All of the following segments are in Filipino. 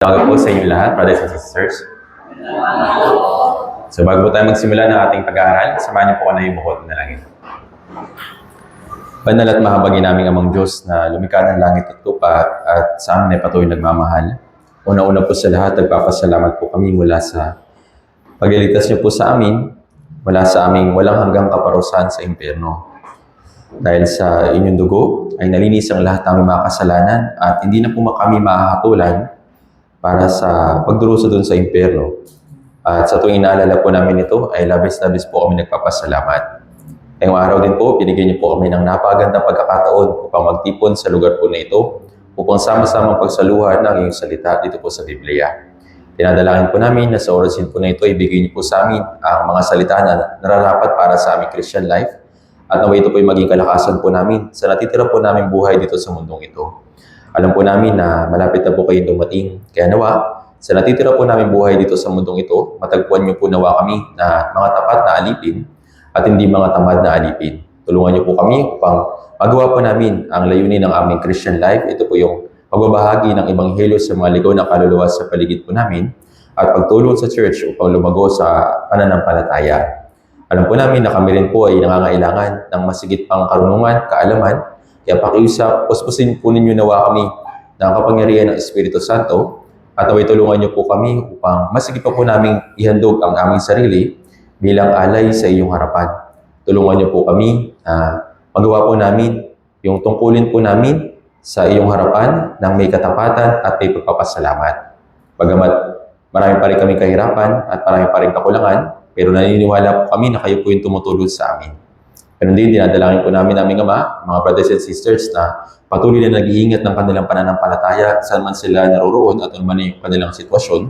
Umaga po sa inyo lahat, brothers and sisters. So bago po tayo magsimula ng ating pag-aaral, samahan niyo po ko na yung bukod na langit. Banal at mahabagin naming Amang Diyos na lumikha ng langit at lupa at sa amin ay patuloy nagmamahal. Una-una po sa lahat, nagpapasalamat po kami mula sa pagliligtas niyo po sa amin, mula sa aming walang hanggang kaparusahan sa impyerno. Dahil sa inyong dugo ay nalinis ang lahat ng mga kasalanan at hindi na po kami mahahatulan para sa pagdurusa doon sa impyerno. At sa tuwing inaalala po namin ito ay labis-labis po kami nagpapasalamat. Ngayong araw din po, binigyan niyo po kami ng napakagandang pagkakataon upang magtipon sa lugar po na ito upang sama-samang pagsaluhan ng iyong salita dito po sa Biblia. Tinadalangin po namin na sa orasin po na ito, ibigay niyo po sa amin ang mga salita na nararapat para sa aming Christian life at naway ito po yung maging kalakasan po namin sa natitira po namin buhay dito sa mundong ito. Alam po namin na malapit na po kayong dumating, kaya nawa, sa natitira po namin buhay dito sa mundong ito, matagpuan niyo po nawa kami na mga tapat na alipin at hindi mga tamad na alipin. Tulungan niyo po kami upang magawa po namin ang layunin ng aming Christian life. Ito po yung pagbabahagi ng Ebanghelyo sa mga ligaw na kaluluwa sa paligid po namin at pagtulong sa church upang lumago sa pananampalataya. Alam po namin na kami rin po ay nangangailangan ng masigit pang karunungan, kaalaman, kaya pakiusap, puspusin po ninyo nawa kami ng kapangyarihan ng Espiritu Santo at naway tulungan niyo po kami upang masigit pa po namin ihandog ang aming sarili bilang alay sa iyong harapan. Tulungan niyo po kami na magawa po namin yung tungkulin po namin sa iyong harapan ng may katapatan at may pagpapasalamat. Bagamat marami pa rin kami kahirapan at marami pa rin kakulangan, pero naniniwala po kami na kayo po yung tumutulong sa amin. Ganun din, dinadalangin po namin aming Ama, mga brothers and sisters na patuloy na nag-iingat ng kanilang pananampalataya saan man sila naroroon at ano man yung kanilang sitwasyon.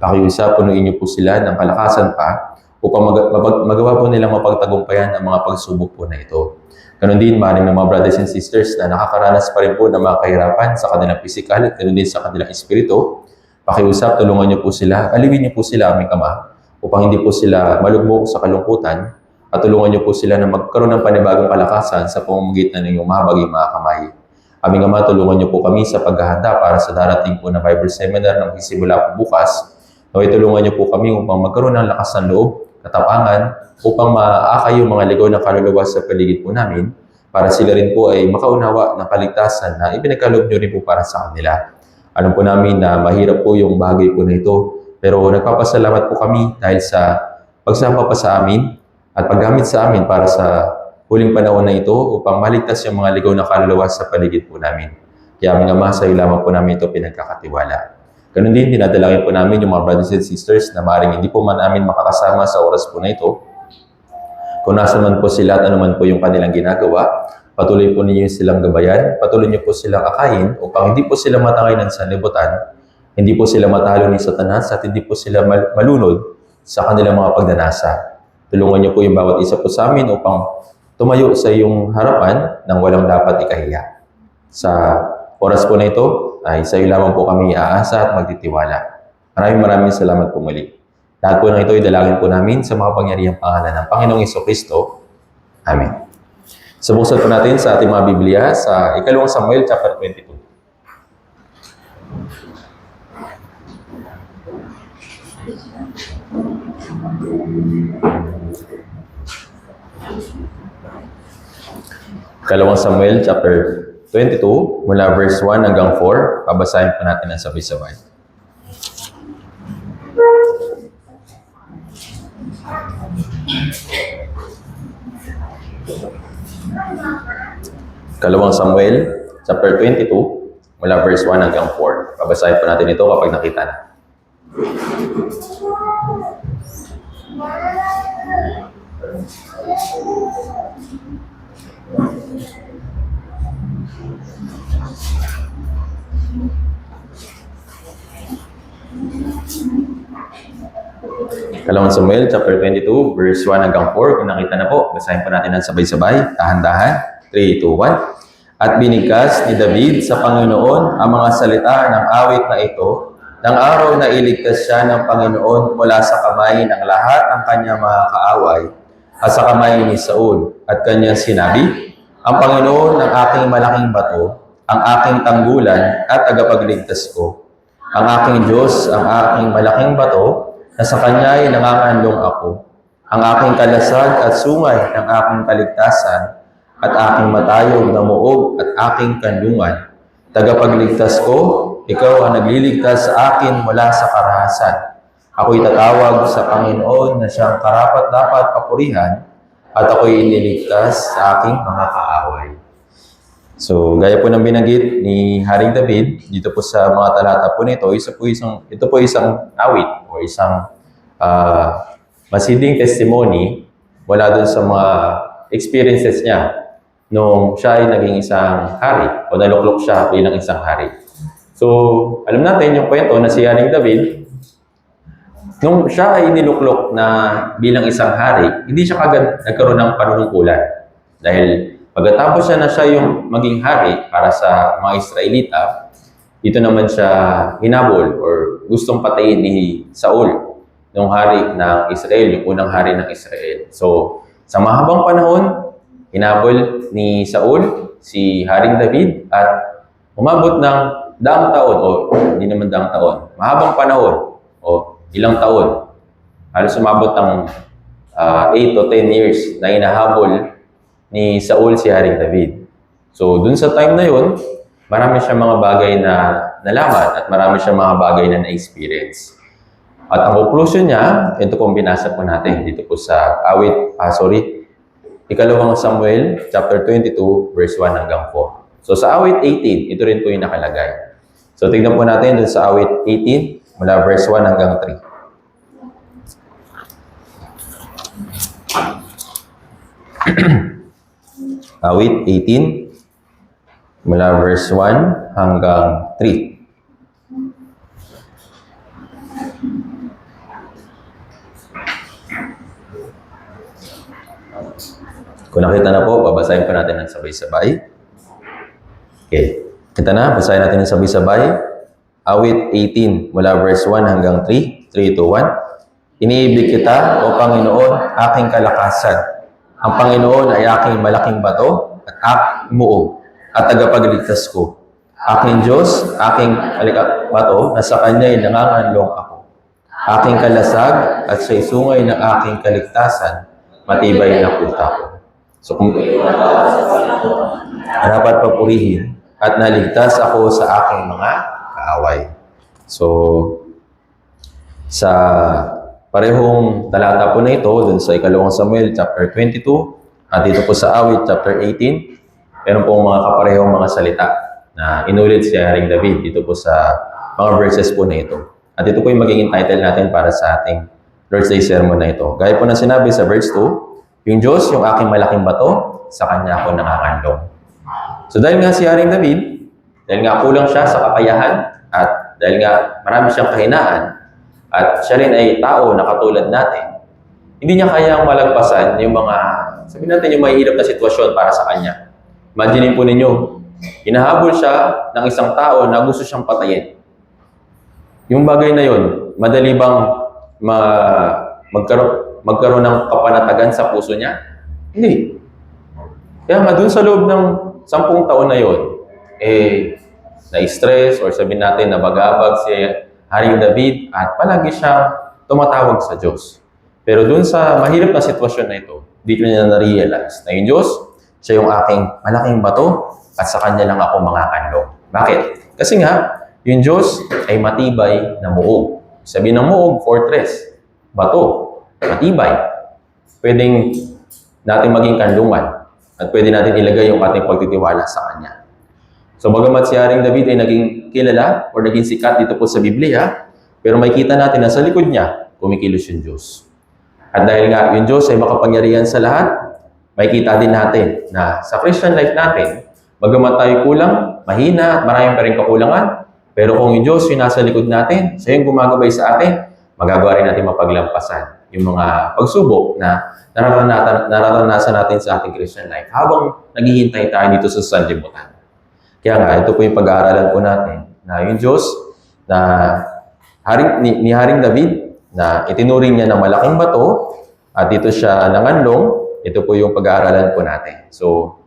Pakiusap, punuin niyo po sila ng kalakasan pa upang magawa po nilang mapagtagumpayan ang mga pagsubok po na ito. Ganun din, maraming mga brothers and sisters na nakakaranas pa rin po ng mga kahirapan sa kanilang pisikal at ganun din sa kanilang espiritu. Pakiusap, tulungan niyo po sila, aliwin niyo po sila aming Ama upang hindi po sila malugmok sa kalungkutan at tulungan niyo po sila na magkaroon ng panibagong kalakasan sa pamamagitan ng iyong mahabaging mga kamay. Aming Ama, tulungan niyo po kami sa paghahanda para sa darating po na Bible Seminar na magsisimula po bukas. Naway tulungan niyo po kami upang magkaroon ng lakas ng loob, katapangan, upang maakay yung mga ligaw na kaluluwa sa paligid po namin para sila rin po ay makaunawa ng kaligtasan na ipinagkaloob niyo rin po para sa kanila. Alam po namin na mahirap po yung bagay po na ito, pero nagpapasalamat po kami dahil sa pagsama pa sa amin at paggamit sa amin para sa huling panahon na ito upang maligtas yung mga ligaw na kaluluwa sa paligid po namin. Kaya aming Ama, sa iyo lamang po namin ito pinagkakatiwala. Ganun din, dinadalangin po namin yung mga brothers and sisters na maaaring hindi po man namin makakasama sa oras po na ito. Kung nasa man po sila at ano man po yung kanilang ginagawa, patuloy po ninyo silang gabayan, patuloy niyo po silang akayin upang hindi po sila matangay ng sanlibutan, hindi po sila matalo ni Satanas at hindi po sila malunod sa kanilang mga pagdanasa. Tulungan niyo po yung bawat isa po sa amin upang tumayo sa iyong harapan nang walang dapat ikahiya. Sa oras po na ito, ay sa iyo lamang po kami aasa at magtitiwala. Maraming salamat po muli. Lahat po ng ito ay dalangin po namin sa mga pangyarihang pangalan ng Panginoong Jesucristo. Amen. Subuksan po natin sa ating mga Biblia sa ikalawang Samuel chapter 22. Ikalawang Samuel chapter 22, mula verse 1 hanggang 4, babasahin po natin ang sabay-sabay. Ikalawang Samuel chapter 22, mula verse 1 hanggang 4. Babasahin po natin ito kapag nakita na. Ikalawang Samuel chapter 22, verse 1 hanggang 4. Kung nakita na po, basahin po natin ang sabay-sabay, dahan-dahan. 3, 2, 1. At binigkas ni David sa Panginoon ang mga salita ng awit na ito ng araw na iligtas siya ng Panginoon mula sa kamay ng lahat ng kanyang mga kaaway at sa kamay ni Saul. At kanyang sinabi, ang Panginoon ang aking malaking bato, ang aking tanggulan at tagapagligtas ko. Ang aking Diyos, ang aking malaking bato, na sa Kanya ay nanganganlong ako. Ang aking kalasag at sungay ng aking kaligtasan, at aking matayog na muog at aking kanlungan. Tagapagligtas ko, ikaw ang nagliligtas sa akin mula sa karahasan. Ako'y tatawag sa Panginoon na siyang karapat-dapat papurihan, at ako'y iniligtas sa aking mga kaaway. So, gaya po ng binanggit ni Haring David, dito po sa mga talata po nito, ito po isang awit o isang masiding testimony wala dun sa mga experiences niya nung siya ay naging isang hari o naluklok siya bilang isang hari. So, alam natin yung kwento na si Haring David, nung siya ay niluklok na bilang isang hari, hindi siya kagad nagkaroon ng panunungkulan. Dahil pagkatapos siya yung maging hari para sa mga Israelita, dito naman siya hinabol or gustong patayin ni Saul, yung hari ng Israel, yung unang hari ng Israel. So, sa mahabang panahon, hinabol ni Saul si Haring David at umabot ng daang taon o hindi naman daang taon, mahabang panahon o ilang taon. Halos umabot ng 8 to 10 years na hinahabol ni Saul si Haring David. So, dun sa time na yun, marami siyang mga bagay na nalaman at marami siyang mga bagay na na-experience. At ang conclusion niya, ito pong binasa po natin dito po sa Ikalawang Samuel, chapter 22, verse 1 hanggang 4. So sa awit 18, ito rin po yung nakalagay. So tignan po natin dun sa awit 18, mula verse 1 hanggang 3. Awit 18, mula verse 1 hanggang 3. Kung nakita na po, babasahin pa natin ng sabay-sabay. Okay. Kita na, basahin natin ng sabay-sabay. Awit 18, mula verse 1 hanggang 3. 3, 2, 1. Iniibig kita, O Panginoon, aking kalakasan. Ang Panginoon ay aking malaking bato at aking muog at tagapagligtas ko. Aking Diyos, aking bato, na sa Kanya'y nanganganlong ako. Aking kalasag at siya'y sungay ng aking kaligtasan, matibay na kuta ko. So, kung dapat papurihin at naligtas ako sa aking mga kaaway. So, sa parehong talata po na ito, dun sa Ikalawang Samuel, chapter 22, at dito po sa awit, chapter 18, meron pong mga kaparehong mga salita na inulit si Haring David dito po sa mga verses po na ito. At ito po yung magiging title natin para sa ating Lord's Day sermon na ito. Gaya po na sinabi sa verse 2, yung Diyos, yung aking malaking bato, sa Kanya ako nanganganlong. So dahil nga si Haring David, dahil nga kulang siya sa kakayahan, at dahil nga marami siyang kahinaan, at siya rin ay tao na katulad natin, hindi niya kayang malagpasan yung mga, sabihin natin yung mahihirap na sitwasyon para sa Kanya. Imaginin po ninyo, hinahabol siya ng isang tao na gusto siyang patayin. Yung bagay na yun, madali bang magkaroon ng kapanatagan sa puso niya? Hindi. Kaya nga dun sa loob ng 10 taon na yun, na-stress or sabihin natin nabagabag si Haring David at palagi siyang tumatawag sa Diyos. Pero dun sa mahirap na sitwasyon na ito, dito niya na-realize na yung Diyos, siya yung aking malaking bato at sa Kanya lang ako mangakanlong. Bakit? Kasi nga, yung Diyos ay matibay na muog. Sabi ng muog, fortress, bato, matibay. Pwedeng natin maging kanlungan at pwede natin ilagay yung ating pagtitiwala sa Kanya. So bagamat si Haring David ay naging kilala o naging sikat dito po sa Biblia, pero makikita natin na sa likod niya, kumikilos yung Diyos. At dahil nga yung Diyos ay makapangyarihan sa lahat, makikita din natin na sa Christian life natin, bagamat tayo kulang, mahina at maraming pa rin kakulangan, pero kung yung Diyos yung nasa likod natin, siya yung gumagabay sa atin, magagawa rin natin mapaglampasan yung mga pagsubok na nararanasan natin sa ating Christian life habang naghihintay tayo dito sa sanlibutan. Kaya nga, ito po yung pag-aaralan po natin na yung Diyos na ni Haring David na itinuring niya ng malaking bato at dito siya nanganlong, ito po yung pag-aaralan po natin. So,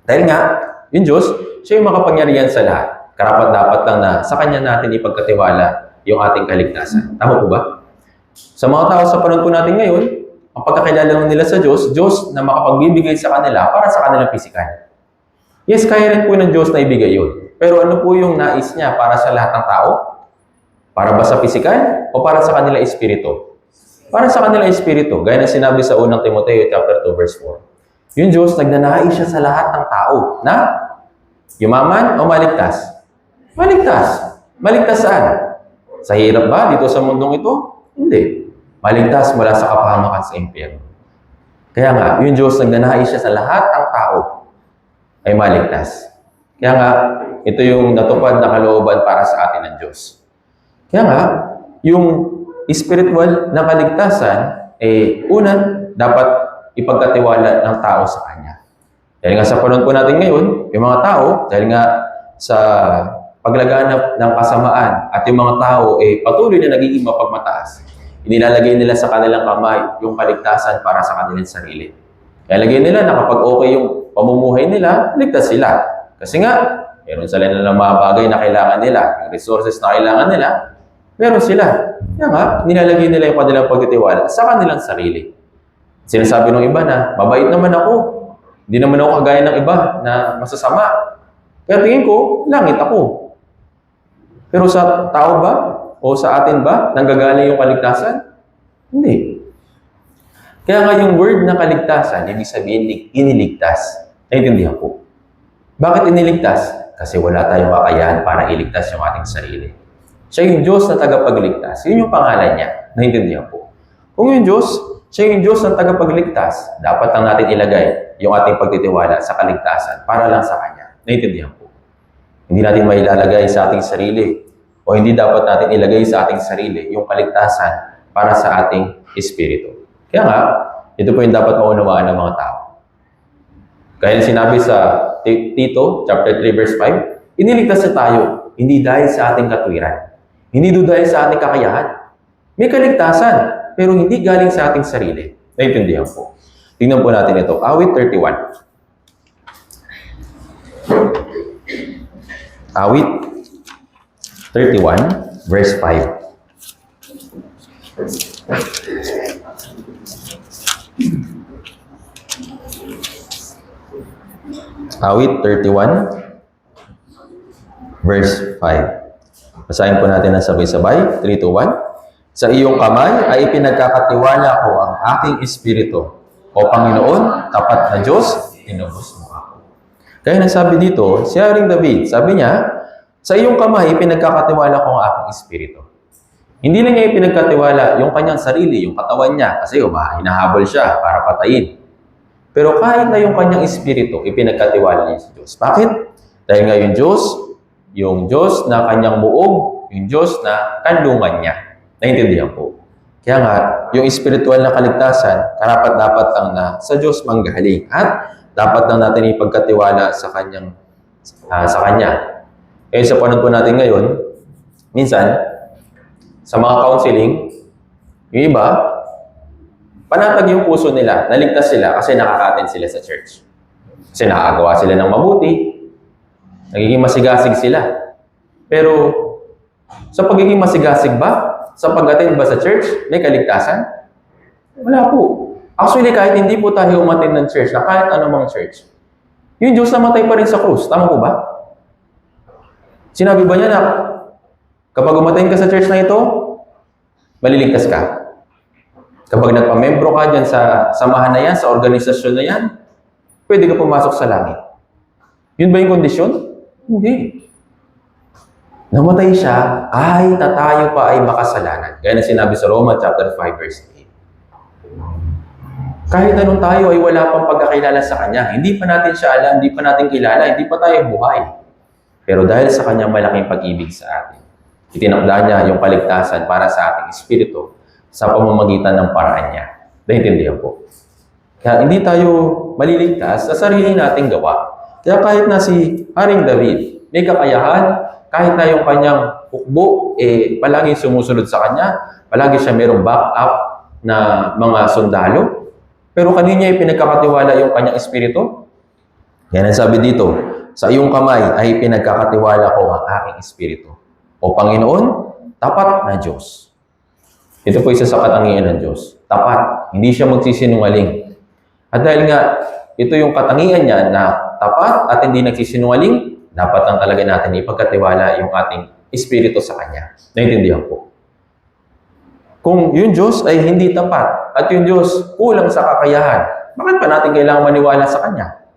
dahil nga, yung Diyos, siya yung makapangyarihan sa lahat. karapat-dapat lang na sa Kanya natin ipagkatiwala yung ating kaligtasan. Tama po ba? Sa mga tao sa panahon po natin ngayon, ang pagkakilala lang nila sa Diyos, Diyos na makapagbibigay sa kanila para sa kanilang pisikal. Yes, kaya rin po ng Diyos na ibigay yun. Pero ano po yung nais niya para sa lahat ng tao? Para ba sa pisikal o para sa kanila espiritu? Para sa kanila espiritu. Gaya na sinabi sa unang Timoteo chapter 2 verse 4. Yung Diyos, nagnanais siya sa lahat ng tao na yumaman o maligtas? Maligtas. Maligtas saan? Sa hirap ba dito sa mundong ito? Hindi. Maligtas mula sa kapahamakan sa impyerno. Kaya nga, yung Diyos, nagnanais siya sa lahat ng tao ay maligtas. Kaya nga, ito yung natupad na kalooban para sa atin ng Diyos. Kaya nga, yung spiritual na kaligtasan, unang dapat ipagkatiwala ng tao sa Kanya. Dahil nga sa panahon po natin ngayon, yung mga tao, dahil nga sa paglaganap ng kasamaan at yung mga tao patuloy na nagiging mapagmataas, inilalagay nila sa kanilang kamay yung kaligtasan para sa kanilang sarili. Kaya lagay nila na kapag okay yung pamumuhay nila, ligtas sila. Kasi nga, meron sila ng mga bagay na kailangan nila, yung resources na kailangan nila, meron sila. Kaya nga, nilalagay nila yung kanilang pagtitiwala sa kanilang sarili. Sinasabi ng iba na, mabait naman ako. Hindi naman ako kagaya ng iba na masasama. Kaya tingin ko, langit ako. Pero sa tao ba? O sa atin ba? Nanggagaling yung kaligtasan? Hindi. Kaya nga yung word na kaligtasan, ibig sabihin, iniligtas. Naintindihan po. Bakit iniligtas? Kasi wala tayong kakayahan para iligtas yung ating sarili. Siya yung Diyos na tagapagligtas. Yun yung pangalan niya. Naintindihan po. Kung yung Diyos, siya yung Diyos na tagapagligtas, dapat lang natin ilagay yung ating pagtitiwala sa kaligtasan para lang sa Kanya. Naintindihan po. Hindi natin mailalagay sa ating sarili o hindi dapat natin ilagay sa ating sarili yung kaligtasan para sa ating espiritu. Kaya nga, ito po yung dapat maunawaan ng mga tao. Kaya sinabi sa Tito, chapter 3, verse 5, iniligtas na tayo, hindi dahil sa ating katwiran, hindi dahil sa ating kakayahan. May kaligtasan, pero hindi galing sa ating sarili. Naintindihan po. Tingnan po natin ito. Awit 31. Awit 31, verse 5. Awit 31, verse 5. Basahin po natin ng sabay-sabay. 3, 2, 1. Sa iyong kamay ay ipinagkakatiwala ko ang aking espiritu. O Panginoon, tapat na Diyos, inubos mo ako. Kaya nasabi dito, si Haring David, sabi niya, sa iyong kamay ipinagkakatiwala ko ang aking espiritu. Hindi na niya ipinagkatiwala yung kanyang sarili, yung katawan niya, kasi hinahabol siya para patayin. Pero kahit na yung kanyang espiritu, ipinagkatiwala niya sa Diyos. Bakit? Dahil nga yung Diyos na kanyang buog, yung Diyos na kanlungan niya. Naintindihan po. Kaya nga, yung spiritual na kaligtasan, karapat-dapat lang na sa Diyos manggaling. At dapat lang natin ipagkatiwala sa Kanya. Kaya sa panahon po natin ngayon, minsan, sa mga counseling, yung iba, panatag yung puso nila, naligtas sila kasi nakaka-attend sila sa church. Kasi nakagawa sila ng mabuti, nagiging masigasig sila. Pero, sa pagiging masigasig ba? Sa pag-attend ba sa church, may kaligtasan? Wala po. Actually, kahit hindi po tayo umattend ng church, na kahit anumang church, yung Diyos namatay pa rin sa krus. Tama po ba? Sinabi ba niya na, kapag umattend ka sa church na ito, maliligtas ka. Kapag nagpamembro ka dyan sa samahan na yan, sa organisasyon na yan, pwede ka pumasok sa langit. Yun ba yung kondisyon? Hindi. Namatay siya, kahit na tayo pa ay makasalanan. Gaya na sinabi sa Roma chapter 5, verse 8. Kahit anong tayo ay wala pang pagkakilala sa Kanya. Hindi pa natin siya alam, hindi pa natin kilala, hindi pa tayo buhay. Pero dahil sa Kanyang malaking pag-ibig sa atin, itinakda niya yung kaligtasan para sa ating espiritu sa pamamagitan ng paraan niya. Naintindihan po. Kaya hindi tayo maliligtas sa sarili nating gawa. Kaya kahit na si Haring David, may kakayahan, kahit na yung kanyang hukbo, palaging sumusunod sa kanya, palagi siya mayroong backup na mga sundalo, pero kanina ay pinagkakatiwala yung kanyang espiritu. Yan ang sabi dito, sa iyong kamay ay pinagkakatiwala ko ang aking espiritu. O Panginoon, tapat na Diyos. Ito po isa sa katangian ng Diyos. Tapat. Hindi siya magsisinungaling. At dahil nga, ito yung katangian niya na tapat at hindi nagsisinungaling, dapat lang talaga natin ipagkatiwala yung ating espiritu sa Kanya. Naintindihan po. Kung yung Diyos ay hindi tapat at yung Diyos kulang sa kakayahan, bakit pa natin kailangan maniwala sa Kanya?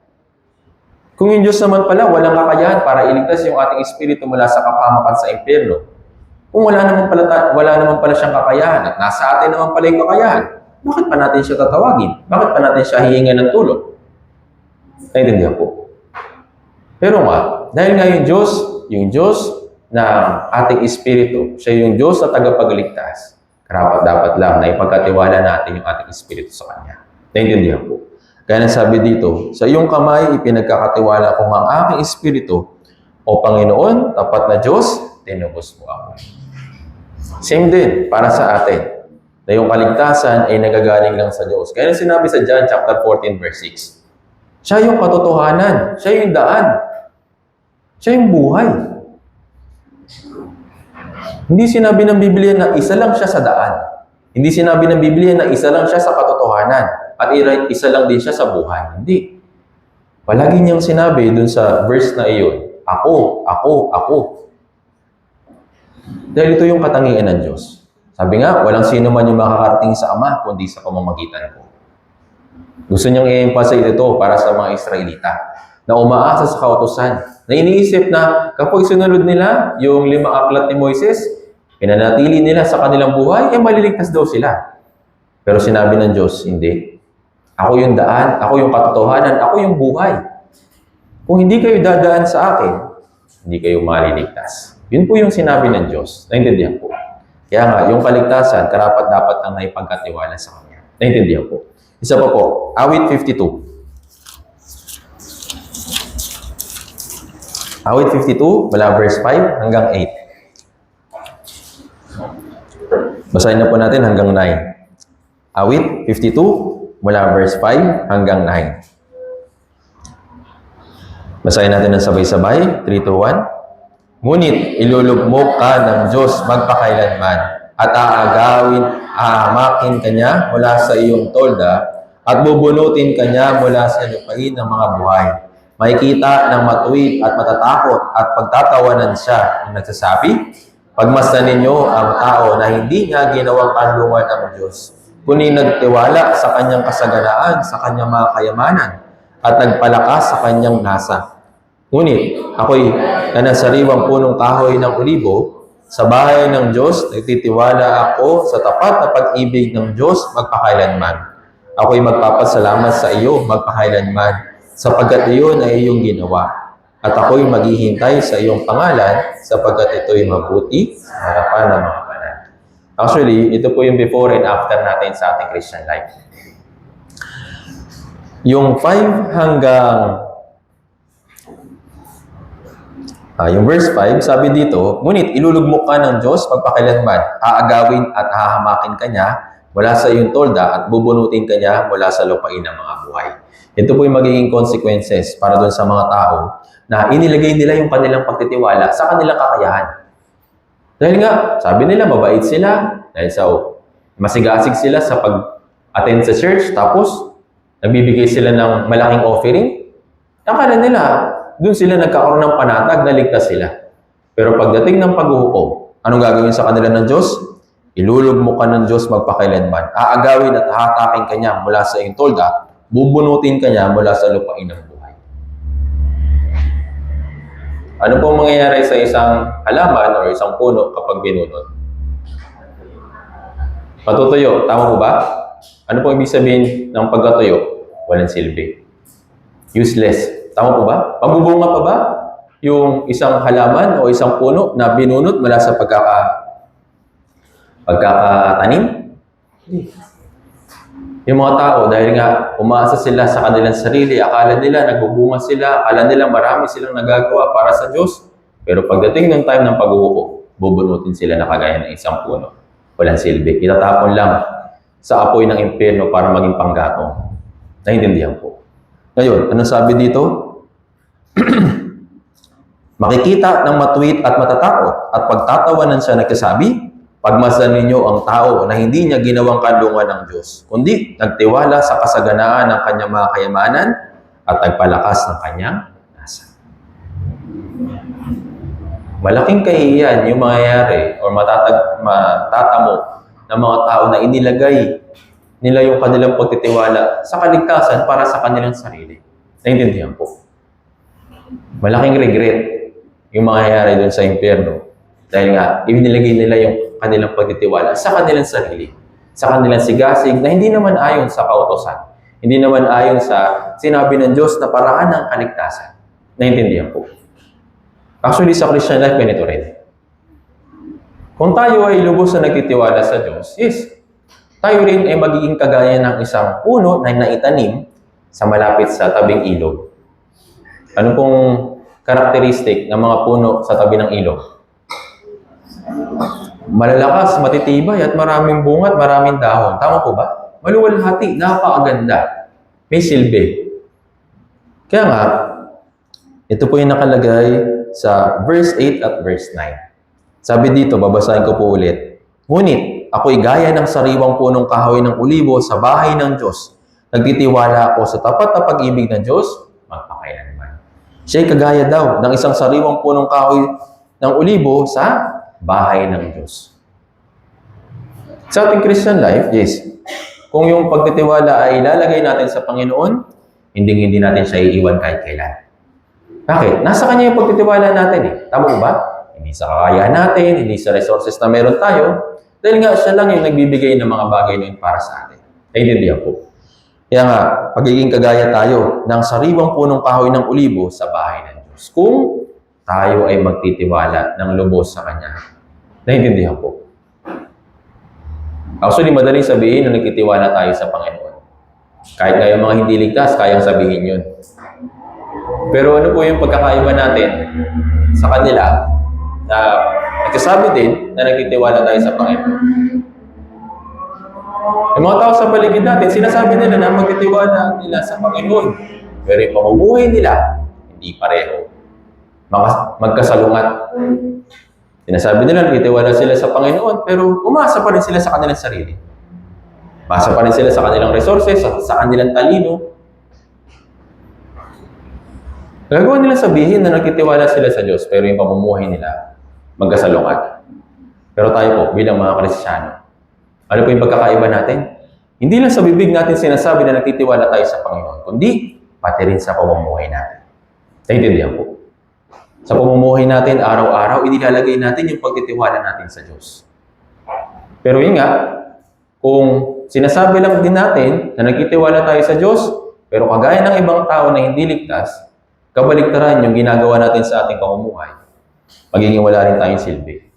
Kung yung Diyos naman pala walang kakayahan para iligtas yung ating espiritu mula sa kapahamakan sa impyerno, kung wala naman pala siyang kakayahan at nasa atin naman pala yung kakayahan, bakit pa natin siya tatawagin? Bakit pa natin siya hihingan ng tulong? Naintindihan po. Pero nga, dahil nga yung Diyos na ating espiritu, siya yung Diyos na tagapagligtas, dapat lang na ipagkatiwala natin yung ating espiritu sa Kanya. Naintindihan po. Kaya sabi dito, sa iyong kamay ipinagkakatiwala ko ang aking espiritu, o Panginoon, tapat na Diyos, tinubos mo ako. Same din para sa atin, na yung kaligtasan ay nagagaling lang sa Diyos. Kaya sinabi sa John chapter 14 verse 6, siya yung katotohanan, siya yung daan, siya yung buhay. Hindi sinabi ng Biblia na isa lang siya sa daan. Hindi sinabi ng Biblia na isa lang siya sa katotohanan at isa lang din siya sa buhay. Hindi. Palagi niyang sinabi dun sa verse na iyon, ako, ako, ako. Dahil ito yung katangian ng Diyos. Sabi nga, walang sino man yung makakarating sa Ama kundi sa pamamagitan ko. Gusto niyang i-emphasize ito para sa mga Israelita na umaasa sa kautusan, na iniisip na kapag sinunod nila yung 5 aklat ni Moises, pinanatili nila sa kanilang buhay, maliligtas daw sila. Pero sinabi ng Diyos, hindi. Ako yung daan, ako yung katotohanan, ako yung buhay. Kung hindi kayo dadaan sa akin, hindi kayo maliligtas. Yun po yung sinabi ng Diyos. Naintindihan po. Kaya nga, yung kaligtasan, karapat-dapat ang naipagkatiwala sa Kanya. Naintindihan po. Isa pa po, awit 52. Awit 52, mula verse 5 hanggang 8. Basahin na po natin hanggang 9. Awit 52, mula verse 5 hanggang 9. Basahin natin ng sabay-sabay. 3, 2, 1. Ngunit ilulugmok ka ng Diyos magpakailanman at ahamakin Kanya mula sa iyong tolda at bubunutin Kanya mula sa lupain ng mga buhay. Makikita ng matuwid at matatakot at pagtatawanan siya ng nagsasabi, pagmasdan ninyo ang tao na hindi niya ginawang kanlungan ng Diyos, kundi nagtiwala sa Kanyang kasaganaan, sa Kanyang mga kayamanan, at nagpalakas sa Kanyang nasa. Ngunit ako'y nanasariwang punong kahoy ng olibo, sa bahay ng Diyos, nagtitiwala ako sa tapat na pag-ibig ng Diyos magpakailanman. Ako'y magpapasalamat sa iyo magpakailanman, sapagkat iyon ay iyong ginawa. At ako'y maghihintay sa iyong pangalan, sapagkat ito'y mabuti sa harapan ng mga banal. Actually, ito po yung before and after natin sa ating Christian life. Yung 5 hanggang yung verse 5, sabi dito, ngunit ilulugmok ka ng Diyos magpakailanman, aagawin at hahamakin Kanya mula sa iyong tolda at bubunutin Kanya mula sa lupain ng mga buhay. Ito po yung magiging consequences para doon sa mga tao na inilagay nila yung kanilang pagtitiwala sa kanilang kakayahan. Dahil nga, sabi nila, mabait sila, dahil sa masigasig sila sa pag-attend sa church, tapos nagbibigay sila ng malaking offering. Akala nila, doon sila nagkakaroon ng panatag na ligtas sila. Pero pagdating ng paghuhukom, anong gagawin sa kanila ng Diyos? Ilulugmok ka ng Diyos magpakailanman. Aagawin at hahatakin Kanya mula sa iyong tolda, bubunutin Kanya mula sa lupain ng buhay. Ano pong mangyayari sa isang halaman o isang puno kapag binunot? Matutuyo. Tama po ba? Ano pong ibig sabihin ng pagkatuyo? Walang silbi. Useless. Tama po ba? Magbubunga pa ba yung isang halaman o isang puno na binunot mula sa pagkakatanim? Yung mga tao, dahil nga umaasa sila sa kanilang sarili, akala nila nagbubunga sila, akala nila marami silang nagagawa para sa Diyos. Pero pagdating ng time ng paghuhukom, bubunutin sila na kagaya ng isang puno. Walang silbi. Itatapon lang sa apoy ng impyerno para maging panggatong. Naintindihan po. Ngayon, anong sabi dito? Makikita ng matuwid at matatakot at pagtatawanan siya nagsasabi, pagmasdan ninyo ang tao na hindi niya ginawang kanlungan ng Diyos, kundi nagtiwala sa kasaganaan ng kanyang mga kayamanan at nagpalakas ng kanyang nasa. Malaking kahihiyan yung mangyayari o matatamo ng mga tao na inilagay nila yung kanilang pagtitiwala sa kaligtasan para sa kanilang sarili. Naintindihan po. Malaking regret yung mangyayari doon sa impyerno. Dahil nga, inilagay nila yung kanilang pagtitiwala sa kanilang sarili, sa kanilang sigasig na hindi naman ayon sa kautosan. Hindi naman ayon sa sinabi ng Diyos na paraan ng kaligtasan. Naintindihan po. Actually, sa Christian life, ganito rin. Kung tayo ay lubos na nagtitiwala sa Diyos, yes, tayo rin ay magiging kagaya ng isang puno na naitanim sa malapit sa tabing ilog. Ano pong karakteristik ng mga puno sa tabi ng ilog? Malalakas, matitibay, at maraming bunga at maraming dahon. Tama po ba? Maluwalhati, napakaganda. May silbi. Kaya nga, ito po yung nakalagay sa verse 8 at verse 9. Sabi dito, babasahin ko po ulit. Ngunit, ako'y gaya ng sariwang punong kahoy ng ulibo sa bahay ng Diyos. Nagtitiwala ako sa tapat na pag-ibig ng Diyos, magpakailanman. Siya'y kagaya daw ng isang sariwang punong kahoy ng ulibo sa bahay ng Diyos. Sa ating Christian life, yes, kung yung pagtitiwala ay ilalagay natin sa Panginoon, hindi natin siya iiwan kahit kailan. Bakit? Nasa Kanya yung pagtitiwala natin eh. Tama ba? Hindi sa kakayahan natin, hindi sa resources na meron tayo, dahil nga siya lang yung nagbibigay ng mga bagay na yun para sa atin. Naintindihan po. Kaya nga, pagiging kagaya tayo ng sariwang punong kahoy ng ulibo sa bahay ng Diyos. Kung tayo ay magtitiwala ng lubos sa Kanya. Naintindihan po. Actually, madaling sabihin na nagtitiwala tayo sa Panginoon. Kahit nga yung mga hindi ligtas, kayang sabihin yun. Pero ano po yung pagkakaiba natin sa kanila na nagsasabi din na nagtitiwala tayo sa Panginoon? Yung mga tao sa paligid natin, sinasabi nila na magtitiwala nila sa Panginoon. Pero yung pamumuhay nila, hindi pareho. Magkasalungat. Sinasabi nila, nagtitiwala sila sa Panginoon, pero umasa pa rin sila sa kanilang sarili. Umasa pa rin sila sa kanilang resources, sa kanilang talino. Gagawa nila sabihin na nagtitiwala sila sa Diyos, pero yung pamumuhay nila, magkasalungat. Pero tayo po, bilang mga Kristiyano, ano po yung pagkakaiba natin? Hindi lang sa bibig natin sinasabi na nagtitiwala tayo sa Panginoon, kundi pati rin sa pamumuhay natin. Naintindihan po. Sa pamumuhay natin, araw-araw, inilalagay natin yung pagtitiwala natin sa Diyos. Pero yun nga, kung sinasabi lang din natin na nagtitiwala tayo sa Diyos, pero kagaya ng ibang tao na hindi ligtas, kabaligtaran yung ginagawa natin sa ating pamumuhay, magiging wala rin tayong silbi.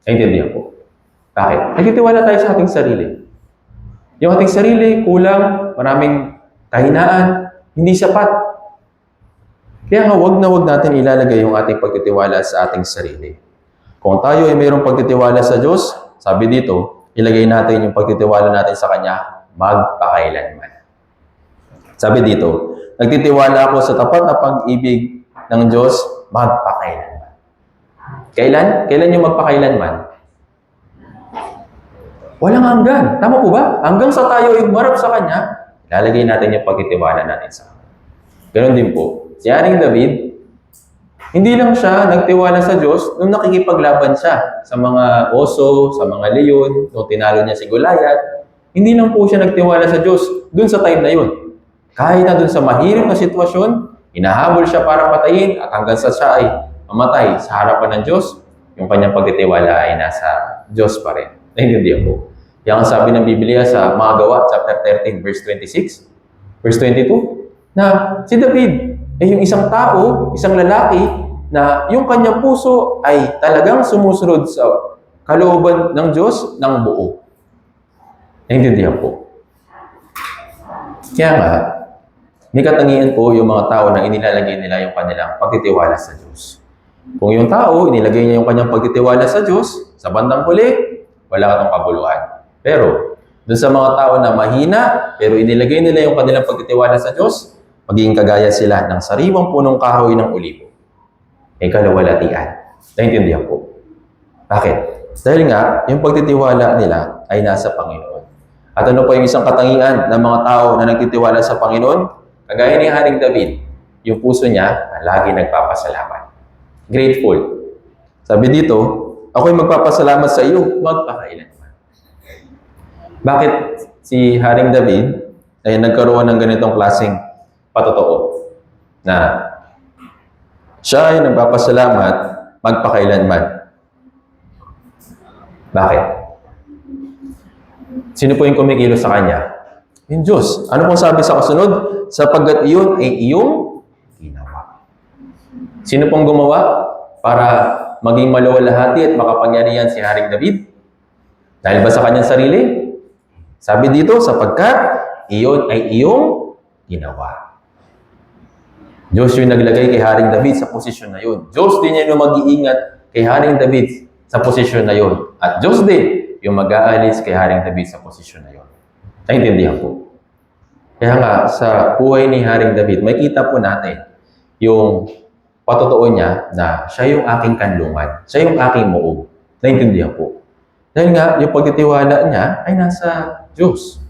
Naintindihan po. Bakit? Nagtitiwala tayo sa ating sarili. Yung ating sarili, kulang, maraming kahinaan, hindi sapat. Kaya nga, wag natin ilalagay yung ating pagtitiwala sa ating sarili. Kung tayo ay mayroong pagtitiwala sa Diyos, sabi dito, ilagay natin yung pagtitiwala natin sa Kanya, magpakailanman. Sabi dito, nagtitiwala ako sa tapat na pag-ibig ng Diyos, magpakailanman. Kailan? Kailan yung magpakailanman? Walang hanggan. Tama po ba? Hanggang sa tayo ay umarap sa Kanya, ilalagay natin yung pagtitiwala natin sa Kanya. Ganon din po. Si Haring David, hindi lang siya nagtiwala sa Diyos nung nakikipaglaban siya sa mga oso, sa mga leon, nung tinalo niya si Goliath. Hindi lang po siya nagtiwala sa Diyos dun sa time na yun. Kahit na dun sa mahirap na sitwasyon, hinahabol siya para patayin at hanggang sa siya ay mamatay sa harapan ng Diyos, yung kanyang pagtitiwala ay nasa Diyos pa rin. Naintindihan po. Yan ang sabi ng Biblia sa Mga Gawa, chapter 13, verse 26, verse 22, na si David ay yung isang tao, isang lalaki, na yung kanyang puso ay talagang sumusunod sa kalooban ng Diyos ng buo. Naintindihan po. Kaya nga, may katangian po yung mga tao na inilalagay nila yung kanilang pagtitiwala sa Diyos. Kung yung tao, inilagay niya yung kanyang pagtitiwala sa Diyos, sa bandang huli, wala ka tong kabuluhan. Pero, dun sa mga tao na mahina, pero inilagay nila yung kanilang pagtitiwala sa Diyos, magiging kagaya sila ng sariwang punong kahoy ng ulibo. may kaluwalhatian. Naintindihan po. Bakit? Dahil nga, yung pagtitiwala nila ay nasa Panginoon. At ano pa yung isang katangian ng mga tao na nagtitiwala sa Panginoon? Kagaya ni Haring David, yung puso niya lagi nagpapasalamat. Grateful. Sabi dito, ako'y magpapasalamat sa iyo, magpakailanman. Bakit si Haring David ay nagkaroon ng ganitong klaseng patotoo? Na siya ay nagpapasalamat magpakailanman. Bakit? Sino po yung kumikilos sa kanya? Yung Diyos. Ano pong sabi sa kasunod? Sapagkat iyon ay iyong ginawa. Sino pong gumawa para maging maluwalhati at makapangyarihan si Haring David? Dahil ba sa kanyang sarili? Sabi dito, sapagkat iyon ay iyong ginawa. Diyos yung naglagay kay Haring David sa posisyon na yun. Diyos din yung mag-iingat kay Haring David sa posisyon na yun. At Diyos din yung mag-aalis kay Haring David sa posisyon na yun. Naintindihan po. Kaya nga, sa buhay ni Haring David, may kita po natin yung patotoo niya na siya yung aking kanlungan. Siya yung aking muog. Naintindihan po. Dahil nga, yung pagtitiwala niya ay nasa Diyos.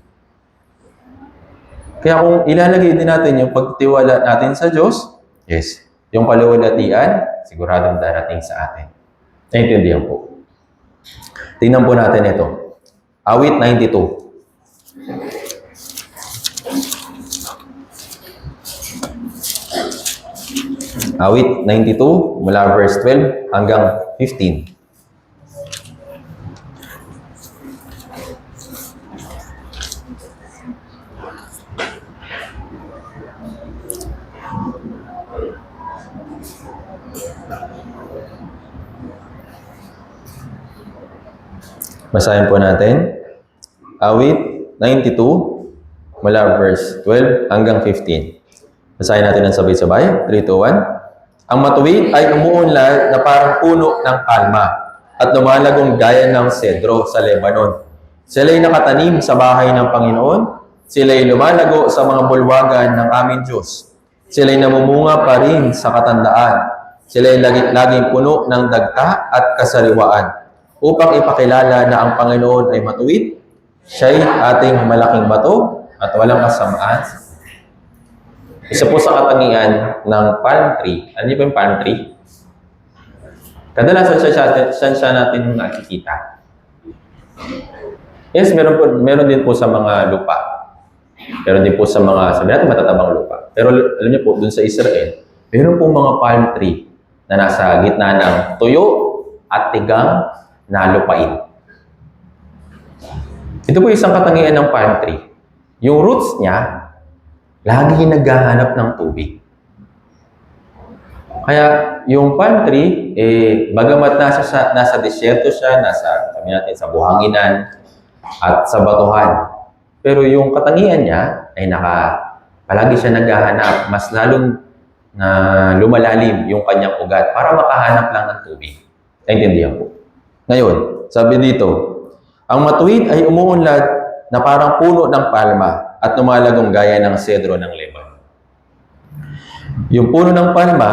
Kaya kung ilalagay din natin yung pagtitiwala natin sa Diyos, yes, yung kaluwalhatian, siguradong darating sa atin. Naintindihan po. Tingnan po natin ito. Awit 92. Awit 92, mula verse 12 hanggang 15. Basahin po natin. Awit 92, mula verse 12 hanggang 15. Basahin natin ng sabay-sabay. 3, 2, 1. Ang matuwid ay umuunlad na parang puno ng palma at lumalagong gaya ng sedro sa Lebanon. Sila'y nakatanim sa bahay ng Panginoon. Sila'y lumalago sa mga bulwagan ng aming Diyos. Sila'y namumunga pa rin sa katandaan. Sila'y laging puno ng dagta at kasariwaan upang ipakilala na ang Panginoon ay matuwid, siya'y ating malaking bato at walang kasamaan. Isa po sa katangian ng palm tree. Ano ba yung palm tree? Kadalasan siya natin nakikita. Yes, meron din po sa mga lupa. Meron din po sa mga, sabi natin, matatabang lupa. Pero alam niyo po, dun sa Israel, meron po mga palm tree na nasa gitna ng tuyo at tigang na lupain. Ito po isang katangian ng palm tree. Yung roots niya, lagi naghahanap ng tubig. Kaya yung palm tree, bagamat nasa disyerto siya, sabi natin, sa buhanginan at sa batuhan. Pero yung katangian niya ay palagi siya naghahanap, mas lalong na lumalalim yung kanyang ugat para makahanap lang ng tubig. Naintindihan po. Ngayon, sabi dito, ang matuwid ay umuunlad na parang puno ng palma at lumalagong gaya ng sedro ng Lebanon. Yung puno ng palma,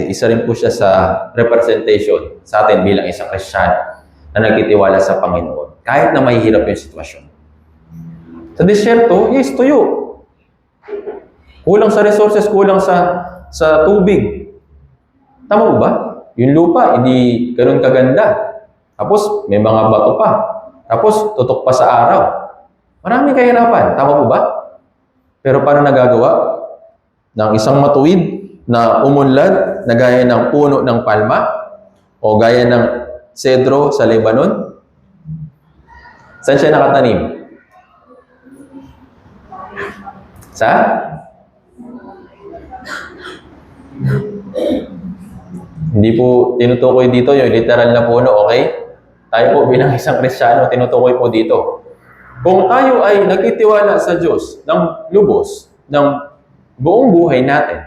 isa rin po siya sa representation sa atin bilang isang Kristiyano na nagtitiwala sa Panginoon. Kahit na mahihirap yung sitwasyon. Sa disyerto, yes, tuyo. Kulang sa resources, kulang sa tubig. Tama ba? Yung lupa, hindi ganun kaganda. Tapos, may mga bato pa. Tapos, tutok pa sa araw. Maraming kahirapan. Tama po ba? Pero paano nagagawa ng isang matuwid na umunlad na gaya ng puno ng palma o gaya ng sedro sa Lebanon? Saan siya nakatanim? Sa? Hindi po tinutukoy dito yung literal na puno, okay? Tayo po bilang isang Kristiyano, tinutukoy po dito. Kung tayo ay nagtitiwala sa Diyos ng lubos, ng buong buhay natin,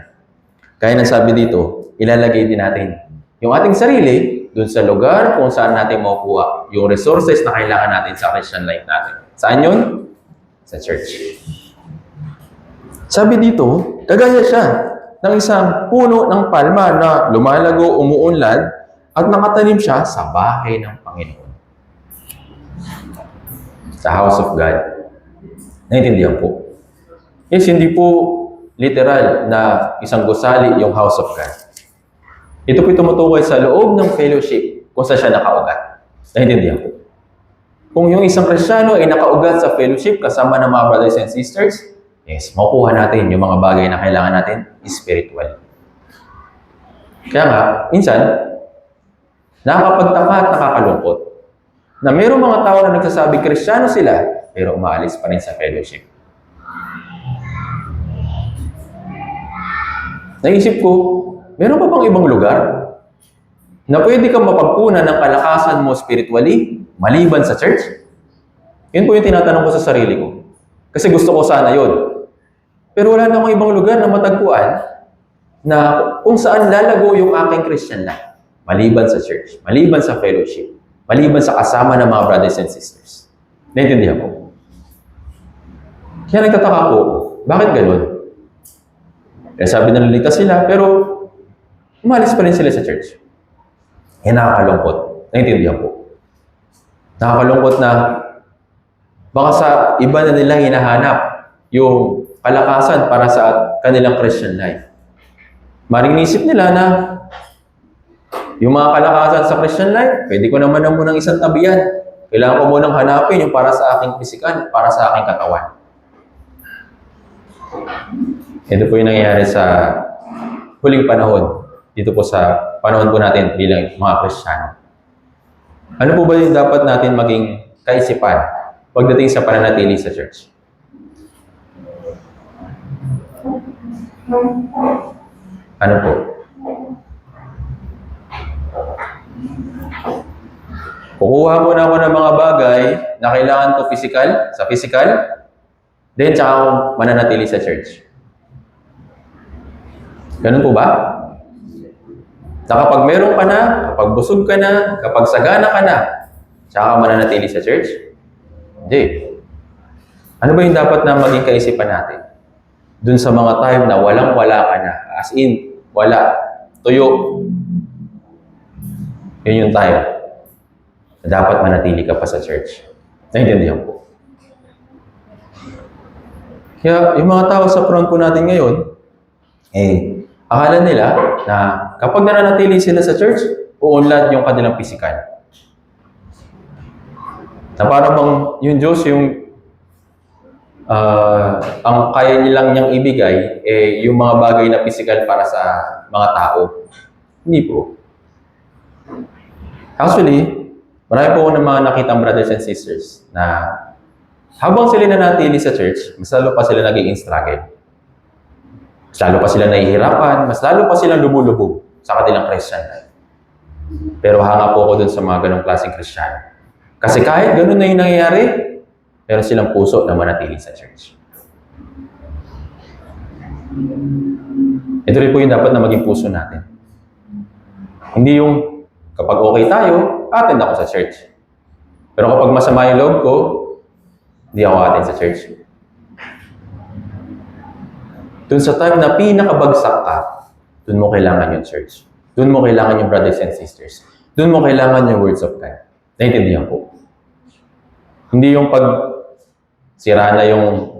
kaya nang sabi dito, ilalagay din natin yung ating sarili dun sa lugar kung saan natin makukuha yung resources na kailangan natin sa Christian life natin. Saan yun? Sa church. Sabi dito, kagaya siya ng isang puno ng palma na lumalago, umuunlad, at nakatanim siya sa bahay ng Panginoon. Sa house of God. Naintindihan po. Yes, hindi po literal na isang gusali yung house of God. Ito po tumutukoy sa loob ng fellowship kung saan siya nakaugat. Naintindihan po. Kung yung isang Kristiyano ay nakaugat sa fellowship kasama ng mga brothers and sisters, yes, makukuha natin yung mga bagay na kailangan natin spiritual. Kaya nga, minsan, nakakapagtaka at nakakalungkot na mayroong mga tao na nagsasabi Kristiyano sila, pero umaalis pa rin sa fellowship. Naisip ko, meron pa bang ibang lugar na pwede kang mapagpunan ng kalakasan mo spiritually maliban sa church? Yun po yung tinatanong ko sa sarili ko. Kasi gusto ko sana yun. Pero wala na akong ibang lugar na matagpuan na kung saan lalago yung aking Christian life. Maliban sa church, maliban sa fellowship, maliban sa kasama ng mga brothers and sisters. Naintindihan ko. Kaya nagtataka po, bakit ganun? Kaya sabi na liligtas sila, pero umalis pa rin sila sa church. Kaya nakakalungkot. Naintindihan po. Nakakalungkot na baka sa iba na nila hinahanap yung kalakasan para sa kanilang Christian life. Maring nisip nila na yung mga kalakasan sa Christian life, pwede ko naman na munang isang tabihan. Kailangan ko munang hanapin yung para sa aking pisikal, para sa aking katawan. Ito po yung nangyayari sa huling panahon. Dito po sa panahon po natin bilang mga Kristiyano. Ano po ba yung dapat natin maging kaisipan pagdating sa pananatili sa church? Ano po? Kukuha muna ako ng mga bagay na kailangan ko sa physical, then tsaka ako mananatili sa church. Ganun po ba? Na kapag meron ka na, kapag busog ka na, kapag sagana ka na, tsaka mananatili sa church? Hindi. Ano ba yung dapat na maging kaisipan natin? Dun sa mga time na walang-wala ka na. As in, wala. Tuyo. Yun yung time na dapat manatili ka pa sa church. Naintindihan po. Kaya yung mga tao sa front po natin ngayon, akala nila na kapag nananatili sila sa church, uunlad yung kanilang pisikal. Na parang bang yung Diyos, ang kaya nilang niyang ibigay, yung mga bagay na pisikal para sa mga tao. Hindi po. Actually, marami po ako ng mga nakitang brothers and sisters na habang sila nanatili sa church, mas lalo pa sila naging struggle. Mas lalo pa sila nahihirapan, mas lalo pa silang lumulubog sa kanilang Christian life. Pero hanga po ako dun sa mga ganong klaseng Kristiyano. Kasi kahit ganun na yung nangyayari, meron silang puso na manatili sa church. Ito rin po yung dapat na maging puso natin. Hindi yung kapag okay tayo, attend ako sa church. Pero kapag masama yung loob ko, hindi ako attend sa church. Doon sa time na pinakabagsak ka, doon mo kailangan yung church. Doon mo kailangan yung brothers and sisters. Doon mo kailangan yung words of God. Naintindihan po. Hindi yung pag sira na yung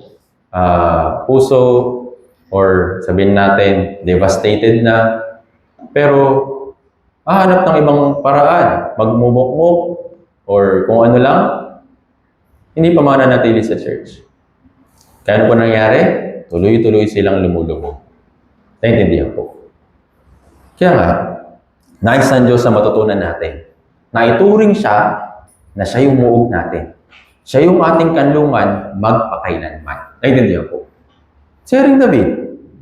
puso or sabihin natin devastated na, pero hanap ng ibang paraan, magmumukmuk or kung ano lang, hindi pa mananatili sa church. Kaya ano po nangyari? Tuloy-tuloy silang lumulubog. Naintindihan po. Kaya nga, nais ng Diyos na matutunan natin na ituring siya na siya yung muog natin. Siya yung ating kanlungan magpakailanman. Naintindihan po. Si Haring David,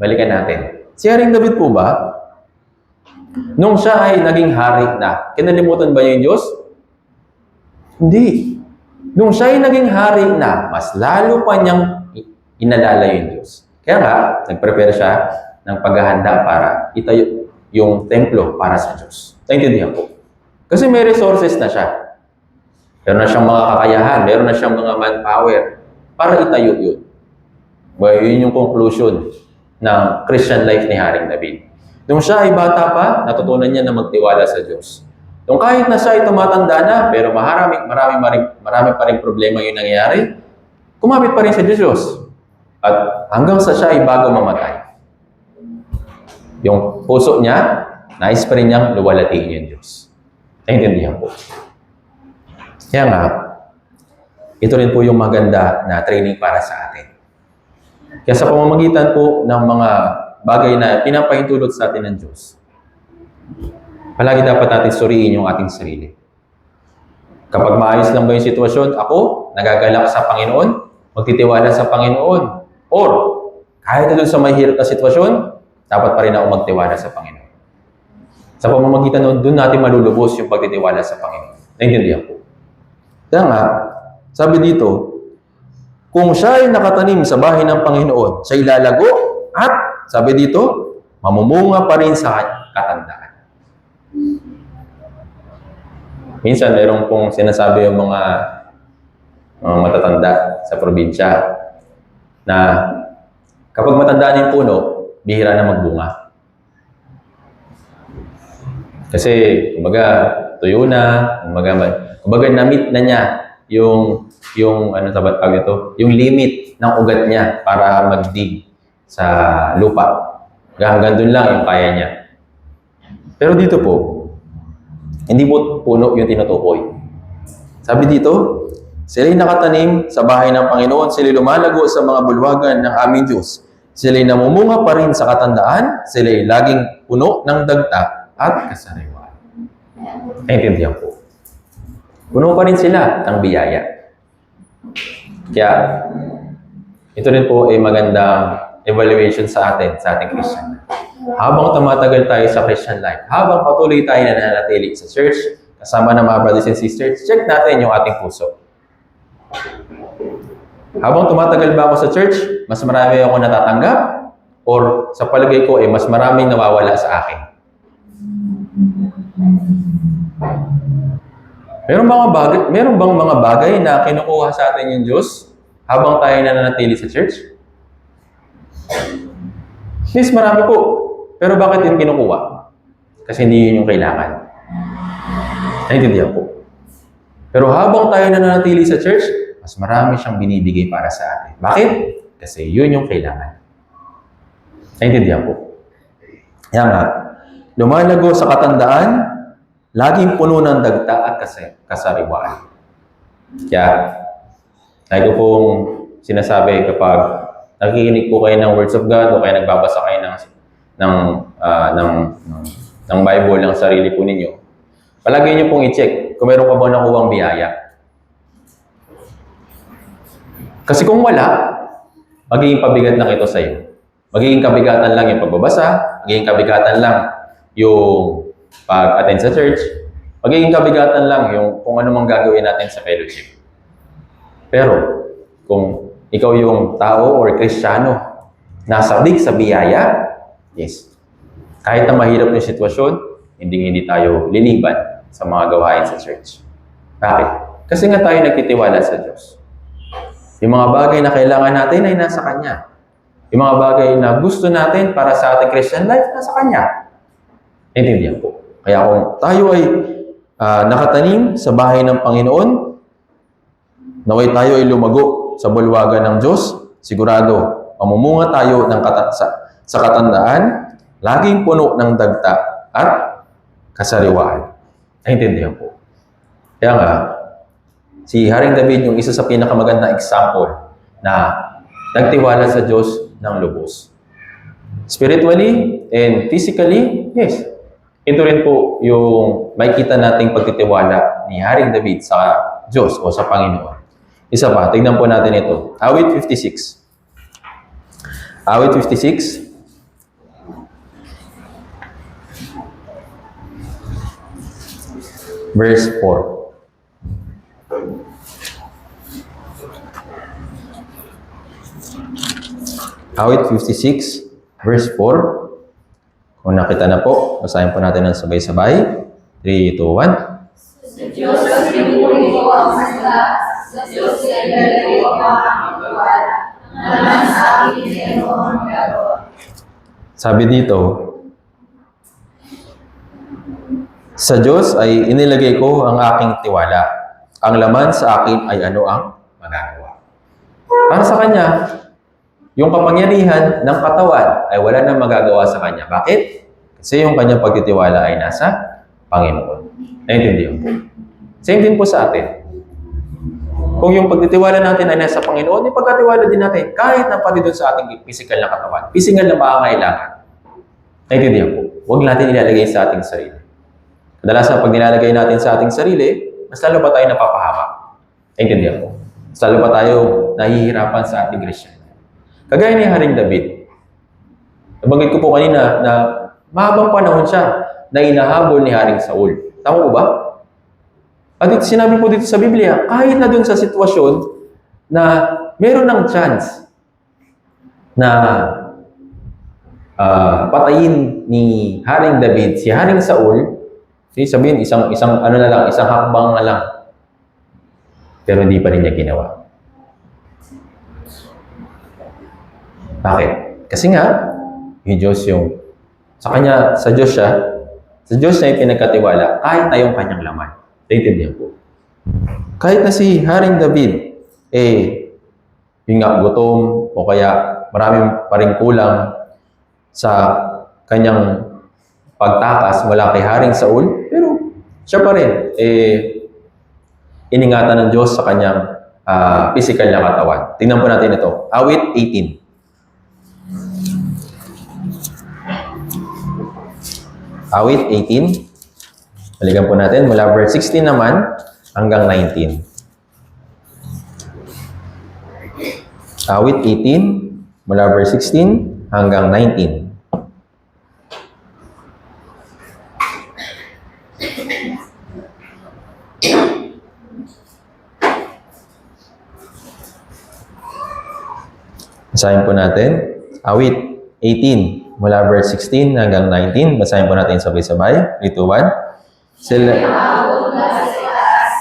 balikan natin. Si Haring David po ba, nung siya ay naging hari na, kinalimutan ba niya yung Diyos? Hindi. Nung siya ay naging hari na, mas lalo pa niyang inalala yung Diyos. Kaya nga, nag-prepare siya ng paghahanda para itayo yung templo para sa Diyos. Naintindihan po. Kasi may resources na siya. Meron na siyang mga kakayahan, meron na siyang mga manpower para itayo yun. Well, yun yung conclusion ng Christian life ni Haring David. Nung siya ay bata pa, natutunan niya na magtiwala sa Diyos. Nung kahit na siya ay tumatanda na, pero marami pa rin problema yung nangyayari, kumapit pa rin sa Diyos. At hanggang sa siya ay bago mamatay. Yung puso niya, nais pa rin niyang luwalatiin yung Diyos. Naintindihan po. Kaya nga, ito rin po yung maganda na training para sa atin. Kaya sa pamamagitan po ng mga bagay na pinapahintulot sa atin ng Diyos, palagi dapat natin suriin yung ating sarili. Kapag maayos lang ba yung sitwasyon, ako, nagagalak sa Panginoon, magtitiwala sa Panginoon. Or, kahit na doon sa mahirap na sitwasyon, dapat pa rin ako magtiwala sa Panginoon. Sa pamamagitan nun, doon natin malulubos yung pagtitiwala sa Panginoon. Naintindihan po. Kaya nga, sabi dito, kung siya ay nakatanim sa bahay ng Panginoon, siya ilalago at, sabi dito, mamumunga pa rin sa katandaan. Minsan, mayroong pong sinasabi yung mga matatanda sa probinsya na kapag matandaan yung puno, bihira na magbunga. Kasi, kumbaga, tuyo na, kumbaga na-meet na niya yung yung limit ng ugat niya para magdig sa lupa. Hanggang doon lang yung kaya niya. Pero dito po, hindi po puno yung tinutukoy. Sabi dito, sila'y nakatanim sa bahay ng Panginoon, sila'y lumalago sa mga bulwagan ng aming Diyos. Sila'y namumunga pa rin sa katandaan, sila'y laging puno ng dagta at kasariwan. Naintindihan po. Puno pa rin sila ng biyaya. Kaya, ito rin po ay magandang evaluation sa ating Christian life. Habang tumatagal tayo sa Christian life, habang patuloy tayo na nananatili sa church, kasama ng mga brothers and sisters, check natin yung ating puso. Habang tumatagal ba ako sa church, mas marami ako natatanggap? Or sa palagay ko, mas maraming nawawala sa akin? Meron bang mga bagay na kinukuha sa atin yung Diyos habang tayo nananatili sa church? Yes, marami po. Pero bakit yun kinukuha? Kasi hindi yun yung kailangan. Naintindihan po. Pero habang tayo nananatili sa church, mas marami siyang binibigay para sa atin. Bakit? Kasi yun yung kailangan. Naintindihan po. Kaya nga, lumalago sa katandaan, laging puno ng dagta at kasariwaan. Kaya, tayo ko pong sinasabi kapag nakikinig po kayo ng words of God o kaya nagbabasa kayo ng Bible ng sarili po ninyo, palagi nyo pong i-check kung meron ka ba nakuwang biyaya. Kasi kung wala, magiging pabigat lang ito sa iyo. Magiging kabigatan lang yung pagbabasa, magiging kabigatan lang yung pag-attend sa church, magiging kabigatan lang yung kung ano mang gagawin natin sa fellowship. Pero, kung ikaw yung tao or Kristiyano, nasadig sa biyaya, yes, kahit na mahirap yung sitwasyon, hindi tayo liliban sa mga gawain sa church. Bakit? Kasi nga tayo nagtitiwala sa Diyos. Yung mga bagay na kailangan natin ay nasa Kanya. Yung mga bagay na gusto natin para sa ating Christian life, nasa Kanya. Naintindihan po. Kaya kung tayo ay nakatanim sa bahay ng Panginoon, naway tayo ay lumago sa bulwagan ng Diyos, sigurado, mamumunga tayo sa katandaan, laging puno ng dagta at kasariwaan. Naintindihan po. Kaya nga, si Haring David yung isa sa pinakamagandang example na nagtiwala sa Diyos ng lubos. Spiritually and physically, yes. Ito rin po yung makikita nating pagtitiwala ni Haring David sa Diyos o sa Panginoon. Isa pa, tignan po natin ito. Awit 56. Awit 56. Verse 4. Awit 56, verse 4. Kung nakita na po, basahin po natin ng sabay-sabay. 3, 2, 1. Sa Diyos ay pinuri ko ang sala, sa Diyos ay lalagay ko ang pagkawala, na naman sa akin ay noon gagawa. Sabi dito, sa Diyos ay inilagay ko ang aking tiwala. Ang laman sa akin ay ano ang magagawa. Para sa Kanya, yung kapangyarihan ng katawan ay wala nang magagawa sa Kanya. Bakit? Kasi yung Kanyang pagtitiwala ay nasa Panginoon. Naintindihan po. Same din po sa atin. Kung yung pagtitiwala natin ay nasa Panginoon, ipagkatiwala din natin kahit na pati doon sa ating physical na katawan. Physical na makakailangan. Naintindihan po. Huwag natin ilalagay sa ating sarili. Kadalasan pag nilalagay natin sa ating sarili, mas lalo pa tayo napapahamak. Naintindihan po. Mas lalo pa tayo nahihirapan sa ating Christian. Kagaya ni Haring David. Nabanggit ko po kanina na mahabang panahon siya na inahabol ni Haring Saul. Tama po ba? At sinabi po dito sa Biblia, kahit na dun sa sitwasyon na meron ng chance na patayin ni Haring David si Haring Saul, sabihin isang ano na lang, isang hakbang na lang. Pero hindi pa rin niya ginawa. Bakit? Kasi nga, yung Diyos yung sa Kanya, sa Diyos siya, sa Diyos niya yung pinagkatiwala kahit na yung kanyang laman. Naintindihan po. Kahit na si Haring David, yung nga gutom o kaya maraming pa rin kulang sa kanyang pagtakas mula kay Haring Saul, pero siya pa rin, iningatan ng Diyos sa kanyang physical na katawan. Tingnan po natin ito. Awit 18. Awit 18. Balikan po natin mula verse 16 naman hanggang 19. Awit 18 mula verse 16 hanggang 19. Basahin po natin. Awit 18 mula verse 16 hanggang 19. Basahin po natin sabay-sabay. 3, 2, 1.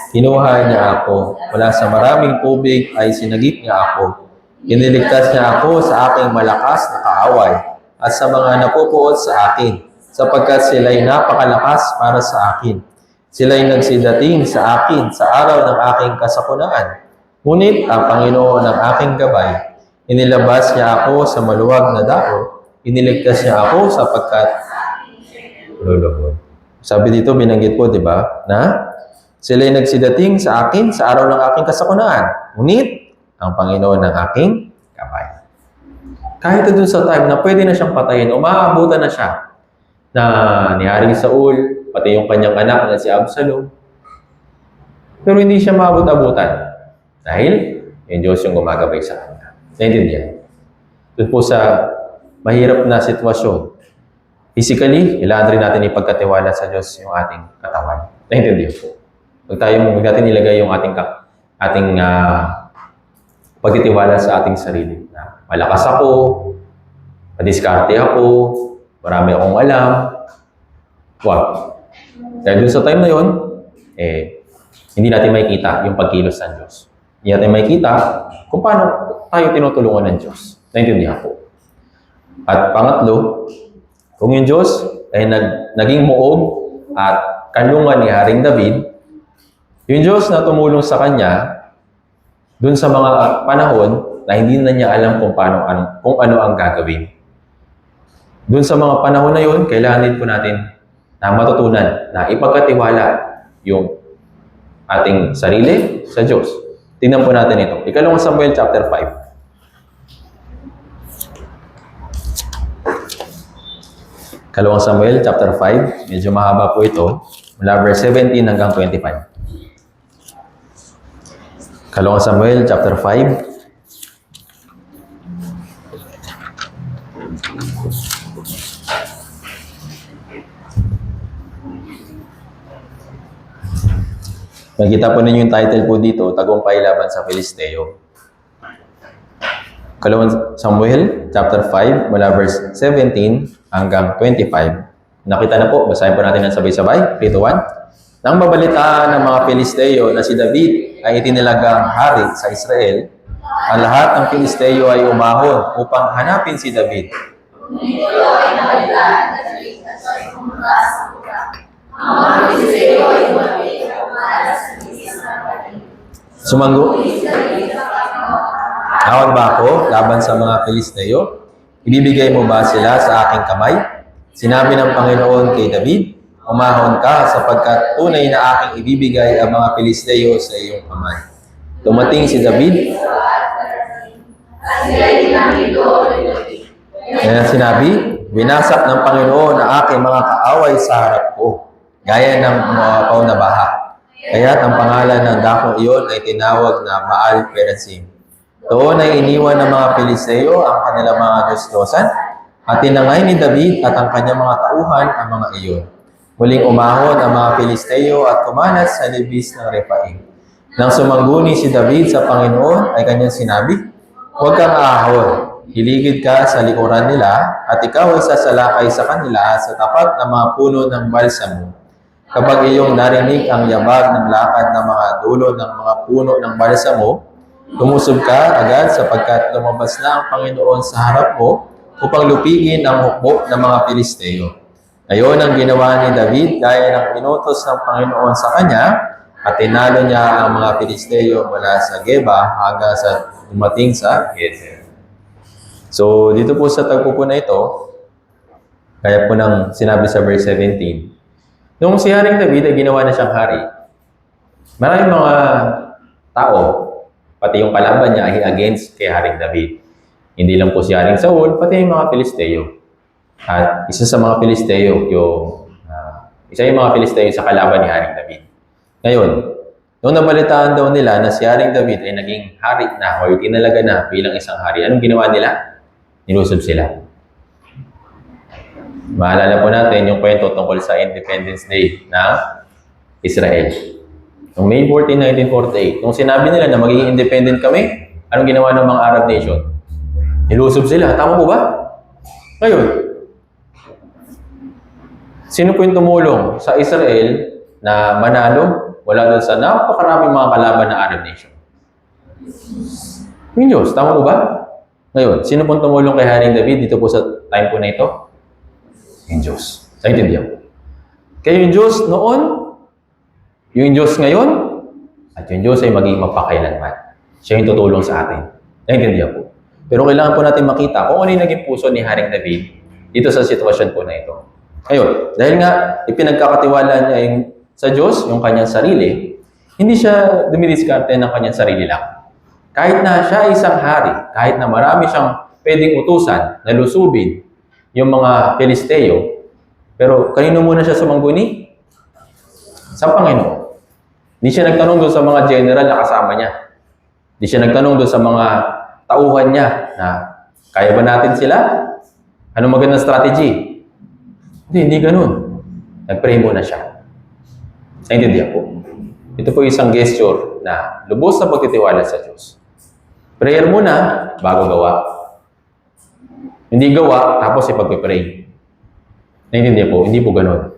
Kinuha niya ako. Mula sa maraming tubig ay sinagip niya ako. Iniligtas niya ako sa aking malakas na kaaway at sa mga napupuot sa akin, sapagkat sila'y napakalakas para sa akin. Sila'y nagsidating sa akin sa araw ng aking kasakunaan. Ngunit ang Panginoon ng aking gabay, inilabas niya ako sa maluwag na dao. Iniligtas niya ako sapagkat luluhod. Sabi dito, binanggit po, di ba, na sila'y nagsidating sa akin sa araw ng aking kasakunaan. Ngunit, ang Panginoon ng aking gabay. Kahit doon sa time na pwede na siyang patayin, umaabutan na siya na ni Haring Saul, pati yung kanyang anak na si Absalom. Pero hindi siya maabot-abutan. Dahil, yung Diyos yung gumagabay sa kanya. Naintindihan? Doon po sa mahirap na sitwasyon, physically, kailangan rin natin ipagkatiwala sa Diyos yung ating katawan. Naintindihan po. Huwag natin ilagay yung ating pagtitiwala sa ating sarili. Na malakas ako, madiskarte ako, marami akong alam. Wag. Dahil dun sa time na yun, hindi natin makikita yung pagkilos ng Diyos. Hindi natin makikita kung paano tayo tinutulungan ng Diyos. Naintindihan po. At pangatlo, kung yung Diyos ay naging muog at kanlungan ni Haring David, yung Diyos na tumulong sa kanya, dun sa mga panahon na hindi na niya alam kung ano ang gagawin. Dun sa mga panahon na yun, kailangan din po natin na matutunan na ipagkatiwala yung ating sarili sa Diyos. Tingnan po natin ito. Ikalawang Samuel chapter 5. Ikalawang Samuel chapter 5. Medyo mahaba po ito. Mula verse 17 hanggang 25. Ikalawang Samuel chapter 5. Makikita po ninyo yung title po dito, Tagumpay laban sa Filisteo. Ikalawang Samuel chapter 5, mula verse 17 hanggang 25. Nakita na po, basahin po natin ng sabay-sabay. 3, 2, 1. Nang mabalitaan ng mga Filisteo na si David ay itinilagang hari sa Israel, ang lahat ng Filisteo ay umahon upang hanapin si David. Ngunit ito ay nabalitaan at naging at siya'y pumunta sa puta. Ang mga Pilisteo ay lumapit at pumalas sa bigis ng pating. Sumanggo. Ngunit si David ang Panginoon. Tawag ba ako laban sa mga Filisteo? Ibibigay mo ba sila sa aking kamay? Sinabi ng Panginoon kay David, umahon ka sapagkat tunay na aking ibibigay ang mga Filisteo sa iyong kamay. Dumating si David, At sila'y tinangin doon ay David. kaya sinabi, winasak ng Panginoon na aking mga kaaway sa harap ko, gaya ng mga na baha. Kaya't ang pangalan ng dakong iyon ay tinawag na Baal Perazim. Doon ay iniwan ng mga Filisteo ang kanilang mga Diyos-Diyosan at tinangay ni David at ang kanyang mga tauhan ang mga iyon. Muling umahon ang mga Filisteo at kumalas sa libis ng Repaim. Nang sumangguni si David sa Panginoon ay kanyang sinabi, huwag kang aahon, hiligid ka sa likuran nila at ikaw ay sasalakay sa kanila sa tapat ng mga puno ng balsamo. Kapag iyong narinig ang yabag ng lakad ng mga dulo ng mga puno ng balsamo, lumusog ka agad sapagkat lumabas na ang Panginoon sa harap mo upang lupigin ang hukbo ng mga Filisteo. Ngayon ang ginawa ni David gaya ng pinutos ng Panginoon sa kanya at tinalo niya ang mga Filisteo mula sa Geba hanggang sa dumating sa Gezer. So dito po sa tagpo po na ito, kaya po nang sinabi sa verse 17, nung si Haring David ay ginawa na siyang hari, maraming mga tao, pati yung kalaban niya ay against kay Haring David. Hindi lang po si Haring Saul, pati yung mga Filisteo. At isa sa mga Filisteo, isa yung mga Filisteo sa kalaban ni Haring David. Ngayon, nung nabalitaan daw nila na si Haring David ay naging hari na o tinalaga na bilang isang hari, anong ginawa nila? Nilusob sila. Maalala po natin yung kwento tungkol sa Independence Day ng Israel. Noong May 14, 1948, nung sinabi nila na magiging independent kami, anong ginawa ng mga Arab nation? Nilusob sila. Tama po ba? Ngayon, sino po yung tumulong sa Israel na manalo wala doon sa napakaraming mga kalaban ng Arab nation? Yung Diyos. Tama po ba? Ngayon, sino pong tumulong kay Haring David dito po sa time po na ito? Yung Diyos. Naintindihan po. Kaya yung Diyos noon, yung Diyos ngayon, at yung Diyos ay magiging mapakailanman. Siya yung tutulong sa atin. Naintindihan po. Pero kailangan po natin makita kung ano yung naging puso ni Haring David dito sa sitwasyon po na ito. Ngayon, dahil nga ipinagkakatiwala niya sa Diyos, yung kanyang sarili, hindi siya dumidiskarte ng kanyang sarili lang. Kahit na siya ay isang hari, kahit na marami siyang pwedeng utusan na lusubin yung mga Filisteo, pero kanino muna siya sumangguni? Sa Panginoon. Hindi siya nagtanong doon sa mga general na kasama niya. Hindi siya nagtanong doon sa mga tauhan niya na kaya ba natin sila? Anong magandang strategy? Hindi ganun. Nag-pray muna siya. Naintindihan po. Ito po isang gesture na lubos na pagtitiwala sa Diyos. Prayer muna, bago gawa. Hindi gawa, tapos ipag-pray. Naintindihan po, hindi po ganun.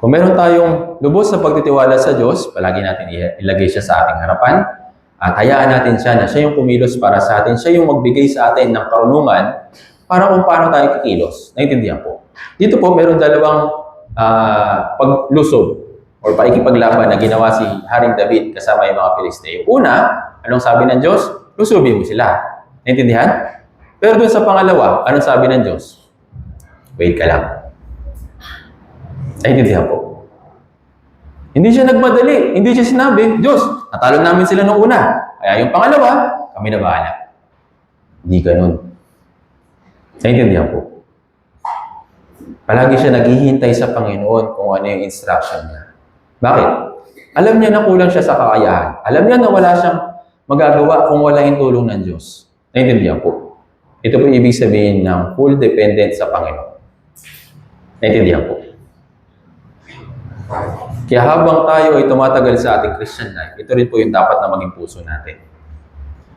Kung meron tayong lubos na pagtitiwala sa Diyos, palagi natin ilagay siya sa ating harapan at hayaan natin siya na siya yung kumilos para sa atin, siya yung magbigay sa atin ng karunungan para kung paano tayo kikilos. Naintindihan po. Dito po, meron dalawang paglusob o paikipaglaban na ginawa si Haring David kasama yung mga Filisteo. Una, anong sabi ng Diyos? Lusubin mo sila. Naintindihan? Pero dun sa pangalawa, anong sabi ng Diyos? Wait ka lang. Naintindihan po. Hindi siya nagmadali. Hindi siya sinabi, Diyos, natalo namin sila nung una. Kaya yung pangalawa, kami na bahala. Hindi ganun. Naintindihan po. Palagi siya naghihintay sa Panginoon kung ano yung instruction niya. Bakit? Alam niya na kulang siya sa kakayahan. Alam niya na wala siyang magagawa kung wala yung tulong ng Diyos. Naintindihan po. Ito po ibig sabihin ng full dependent sa Panginoon. Naintindihan po. Kaya habang tayo ay tumatagal sa ating Christian life, ito rin po yung dapat na maging puso natin.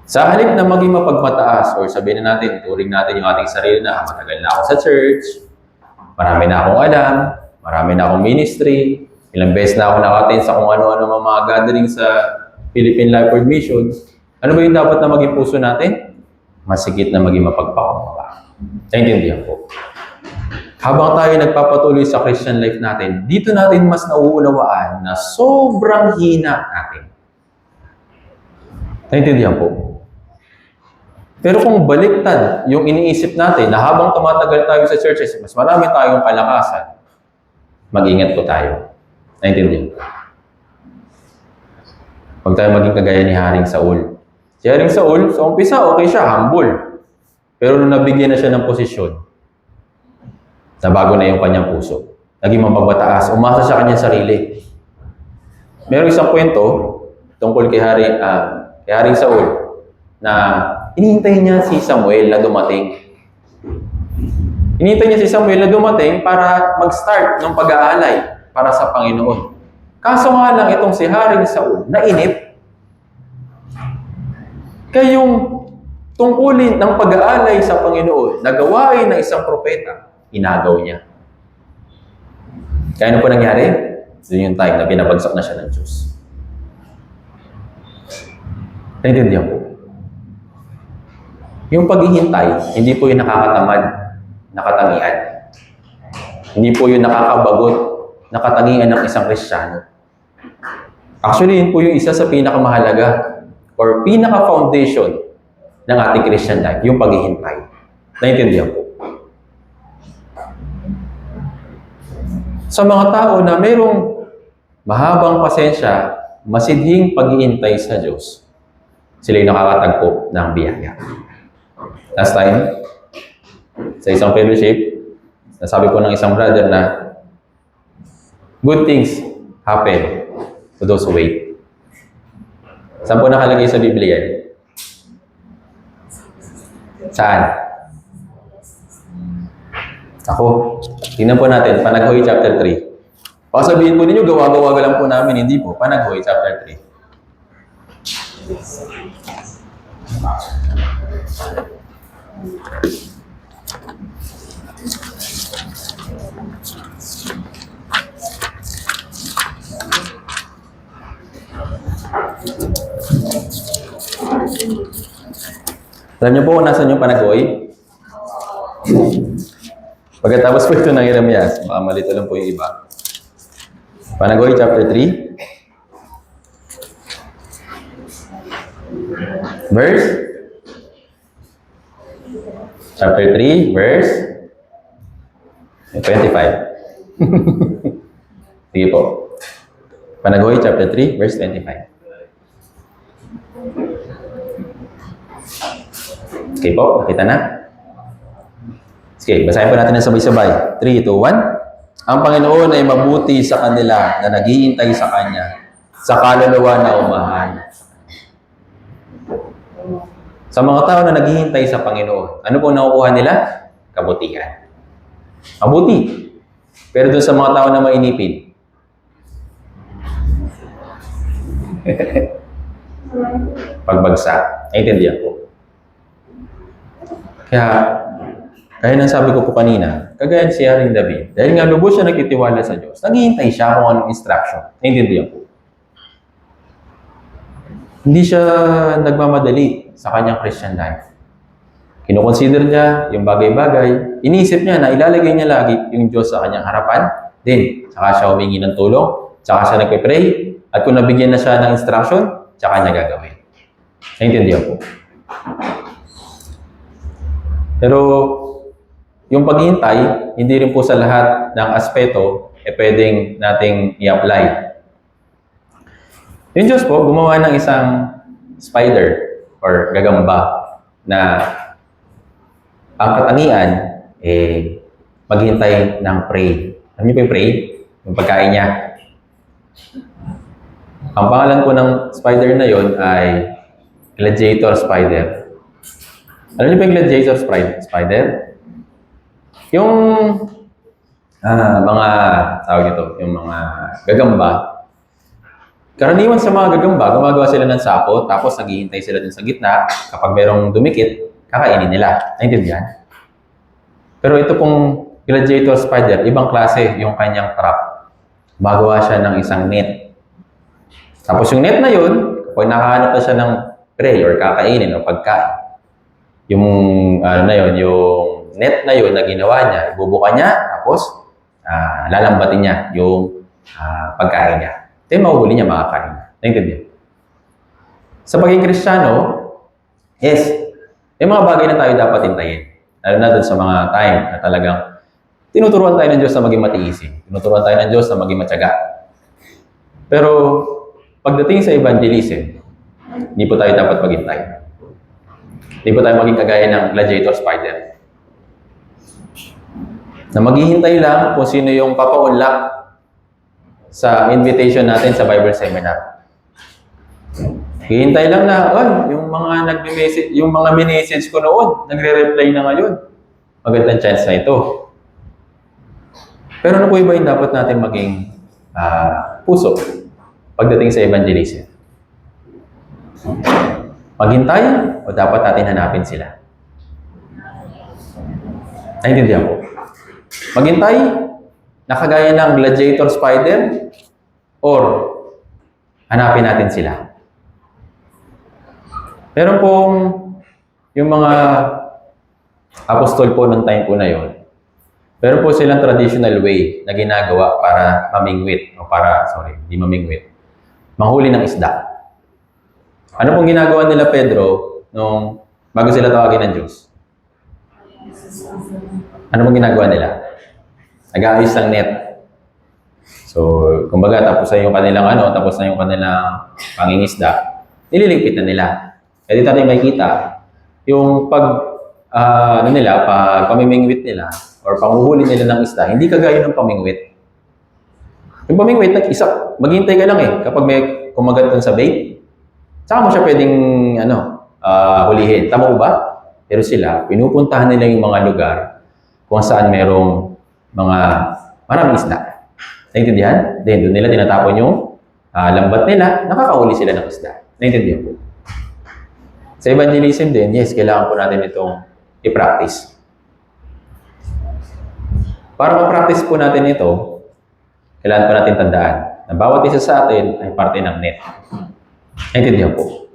Sa halip na maging mapagmataas or sabihin na natin, turing natin yung ating sarili na matagal na ako sa church, marami na akong alam, marami na akong ministry, ilang beses na ako nakatin sa kung ano-ano mga gathering sa Philippine Life Word Mission. Ano ba yung dapat na maging puso natin? Masigit na maging mapagpakumbaba. Naintindihan po. Habang tayo nagpapatuloy sa Christian life natin, dito natin mas nauunawaan na sobrang hina natin. Naintindihan po. Pero kung baliktad yung iniisip natin na habang tumatagal tayo sa churches, mas marami tayong kalakasan, mag-ingat po tayo. Naintindihan po. Huwag tayo maging kagaya ni Haring Saul. Si Haring Saul, sa umpisa, okay siya, humble. Pero nung nabigyan na siya ng posisyon, nabago na yung kanyang puso. Naging mapagmataas, umasa sa kanyang sarili. Merong isang kwento tungkol kay Haring Saul na hinihintay niya si Samuel na dumating. Hinihintay niya si Samuel na dumating para mag-start ng pag-aalay para sa Panginoon. Kaso nga lang itong si Haring Saul, nainip. Kaya yung tungkulin ng pag-aalay sa Panginoon, nagawain ng isang propeta, inagaw niya. Kaya ano po nangyari? Doon yung time na pinabagsak na siya ng Diyos. Naintindihan po. Yung paghihintay, hindi po yung nakakatamad, nakatangian. Hindi po yung nakakabagot, nakatangian ng isang Kristiyano. Actually, yun po yung isa sa pinakamahalaga or pinaka-foundation ng ating Christian life, yung paghihintay. Naintindihan po. Sa mga tao na mayroong mahabang pasensya, masidhing paghihintay sa Diyos, sila yung nakakatagpo ng biyaya. Last time, sa isang fellowship, nasabi po ng isang brother na good things happen to those who wait. Saan po nakalagay sa Biblia? Saan? Ako. Tingnan po natin, Panaghoy chapter 3. Baka sabihin po ninyo, gawa-gawa lang po namin. Hindi po. Panaghoy chapter 3. Alam niyo po kung nasan yung Panaghoy? Pagkatapos po ito ng Jeremias, baka malito lang po yung iba. Panaghoy chapter 3. Verse? Chapter 3, verse 25. Sige po. Panaghoy chapter 3, verse 25. Okay po, nakita na? Sige, basahin po natin ng sabay-sabay. 3, 2, 1. Ang Panginoon ay mabuti sa kanila na naghihintay sa Kanya, sa kaluluwa na umahal. Sa mga tao na naghihintay sa Panginoon, ano po nakukuha nila? Kabutihan. Mabuti. Pero doon sa mga tao na mainipid, pagbagsak. Naintindihan po. Kaya nang sabi ko po kanina, kagaya si Haring David, dahil nga lubos siya nagtitiwala sa Diyos, naghihintay siya kung anong instruction. Naintindihan po. Hindi siya nagmamadali sa kanyang Christian life. Kinoconsider niya yung bagay-bagay. Iniisip niya na ilalagay niya lagi yung Diyos sa kanyang harapan. Then, saka siya humingi ng tulong, saka siya nagpe-pray, at kung nabigyan na siya ng instruction, saka niya gagawin. Naintindihan po. Pero, yung paghihintay, hindi rin po sa lahat ng aspeto pwedeng nating i-apply. Yung Diyos po, gumawa ng isang spider or gagamba na ang katangian maghintay ng prey. Alam niyo po yung prey? Yung pagkain niya. Ang pangalan po ng spider na yon ay gladiator spider. Alam niyo po yung gladiator spider? Yung mga tawag ito, yung mga gagamba. Karaniwan sa mga gagamba, gumagawa sila ng sapo, tapos naghihintay sila dun sa gitna. Kapag merong dumikit, kakainin nila. Naintindihan? Pero ito pong gladiator spider, ibang klase yung kanyang trap. Magawa siya ng isang net. Tapos yung net na yun, kapag nakahanap na siya ng prey or kakainin o pagkain, yung yung net na yun na ginawa niya, ibubuka niya, tapos lalambatin niya yung pagkain niya. Ito yung mahuhuli niya, makakain niya. Naintindihan? Sa pagiging Kristiyano, yes, may mga bagay na tayo dapat hintayin. Lalo na dun sa mga time na talagang tinuturuan tayo ng Diyos na maging matiisin. Tinuturuan tayo ng Diyos na maging matyaga. Pero pagdating sa evangelism, hindi po tayo dapat maghintay. Hindi po tayo maging kagaya ng gladiator spider. Na maghihintay lang kung sino yung papaunlak sa invitation natin sa Bible seminar. Hihintay lang na, yung mga nagme-message, yung mga minessage ko noon, nagre-reply na ngayon. Magandang chance na ito. Pero ano po iba yung dapat natin maging puso pagdating sa evangelism? Maghintay o dapat natin hanapin sila? Naintindihan po. Maghintay na kagaya ng gladiator spider or hanapin natin sila? Meron pong yung mga apostol po ng time po na yon. Meron po silang traditional way na ginagawa para mamingwit o hindi mamingwit. Manghuli ng isda. Ano pong ginagawa nila Pedro nung bago sila tawagin ng Diyos? Ano pong ginagawa nila? Nag-aayos ng net. So, kumbaga tapos na yung kanilang pangingisda, nililigpit na nila. Kaya dito natin makikita yung pamimingwit nila or panghuhuli nila ng isda, hindi kagaya ng pamingwit. Yung pamingwit, maghintay ka lang kapag may kumagat dun sa bait, saka mo siya pwedeng hulihin. Tama po ba? Pero sila, pinupuntahan nila yung mga lugar kung saan merong maraming isda. Naintindihan? Then, doon nila tinatapon yung lambat nila, nakakahuli sila ng isda. Naintindihan po? Sa evangelism din, yes, kailangan po natin itong i-practice. Para ma-practice po natin ito, kailangan po natin tandaan na bawat isa sa atin ay parte ng net. Naintindihan po?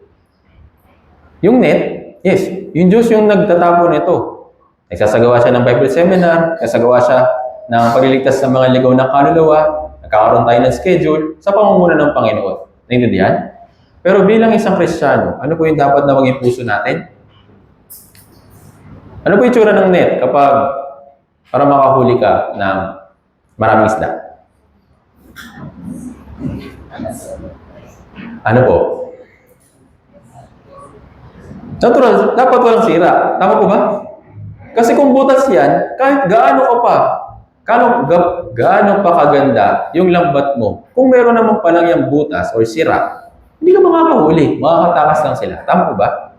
Yung net, yes, yung Diyos yung nagtatapo nito. Nagsasagawa siya ng Bible seminar, nagsasagawa siya ng pagliligtas ng mga ligaw ng kaluluwa, nagkakaroon tayo ng schedule sa pangunguna ng Panginoon. Naintindihan? Pero bilang isang Kristiyano, ano po yung dapat na maging puso natin? Ano po yung tsura ng net para makahuli ka ng maraming isda? Ano po? Natural, dapat walang sira. Tama po ba? Kasi kung butas yan, kahit gaano pa kaganda yung lambat mo, kung meron naman palang yung butas or sira, hindi ka makakahuli. Makakatakas lang sila. Tama po ba?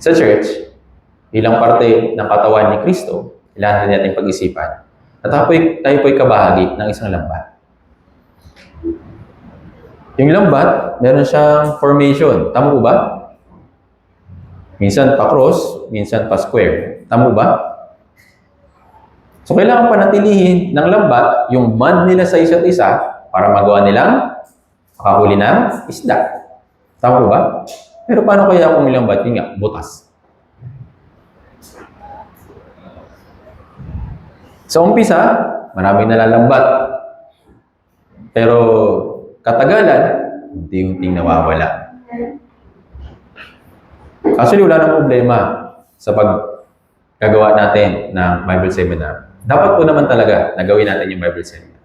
Sa church, bilang parte ng katawan ni Kristo, kailangan natin pag-isipan at tayo po'y kabahagi ng isang lambat. Yung lambat, meron siyang formation. Tama po ba? Minsan pa-cross, minsan pa-square. Tama po ba? So, kailangan panatilihin ng lambat yung bond nila sa isa't isa para magawa nilang makahuli ng isda. Tama po ba? Pero paano kaya kung ilang lambat? Yun nga, butas. Sa umpisa, maraming nalalambat. Pero katagalan, unti-unting nawawala. Actually, wala nang problema sa paggagawa natin ng Bible seminar. Dapat po naman talaga na gawin natin yung Bible seminar.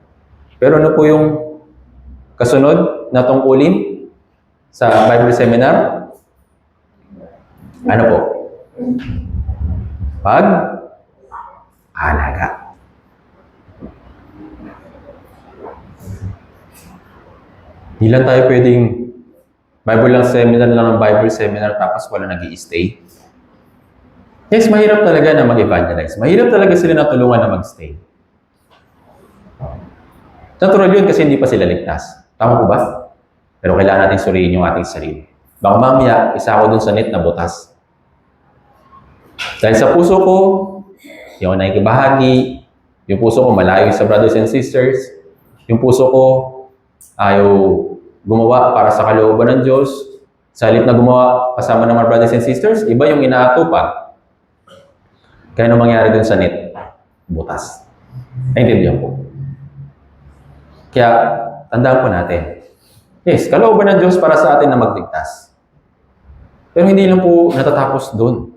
Pero ano po yung kasunod na tungkulin sa Bible seminar? Ano po? Pag-alaga. Hindi lang tayo pwedeng Bible lang Bible seminar tapos wala nag-i-stay. Yes, mahirap talaga na mag-evangelize. Mahirap talaga sila natulungan na mag-stay. Natural yun kasi hindi pa sila ligtas. Tama po ba? Pero kailangan natin suriin yung ating sarili. Baka mamaya, isa ako dun sa net na butas. Dahil sa puso ko, yung nakikibahagi, yung puso ko malayo sa brothers and sisters, yung puso ko ayaw gumawa para sa kalooban ng Diyos, sa halip na gumawa kasama ng mga brothers and sisters, iba yung inaatupag. Kaya ano mangyari dun sa net? Butas. Naintindihan po. Kaya, tandaan po natin. Yes, kalooban ng Diyos para sa atin na magligtas. Pero hindi lang po natatapos doon.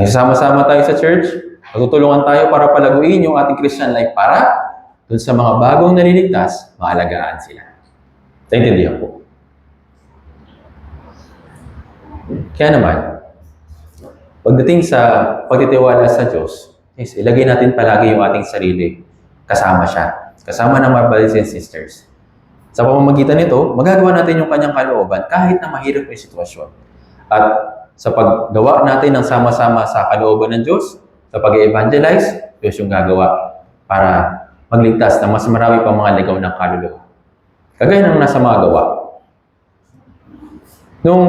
Nagsasama-sama tayo sa church, magtutulungan tayo para palaguin yung ating Christian life para doon sa mga bagong naliligtas, maalagaan sila. Naintindihan po. Kaya naman, pagdating sa pagtitiwala sa Diyos, yes, ilagay natin palagi yung ating sarili. Kasama siya. Kasama ng mga brothers and sisters. Sa pamamagitan nito, magagawa natin yung kanyang kalooban kahit na mahirap yung sitwasyon. At sa paggawa natin ng sama-sama sa kalooban ng Diyos, sa pag-evangelize, Diyos yung gagawa para magligtas na mas marami pang mga ligaw ng kaluluwa. Kagaya ng nasa mga gawa. Nung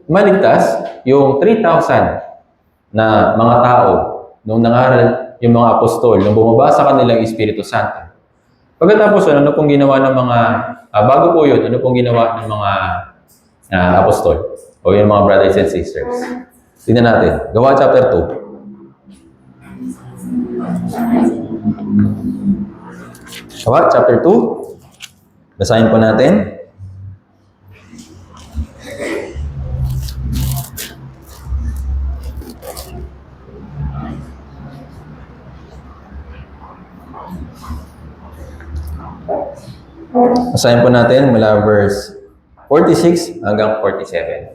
maligtas, yung 3,000 na mga tao, nung nangaral yung mga apostol, nung bumaba sa kanilang Espiritu Santo, pagkatapos, ano pong ginawa ng mga, bago po yun, ano pong ginawa ng mga apostol o yung mga brothers and sisters? Tingnan natin. Gawa chapter 2. Gawa chapter 2. Basahin po natin. Basahin po natin mula verse 46 hanggang 47.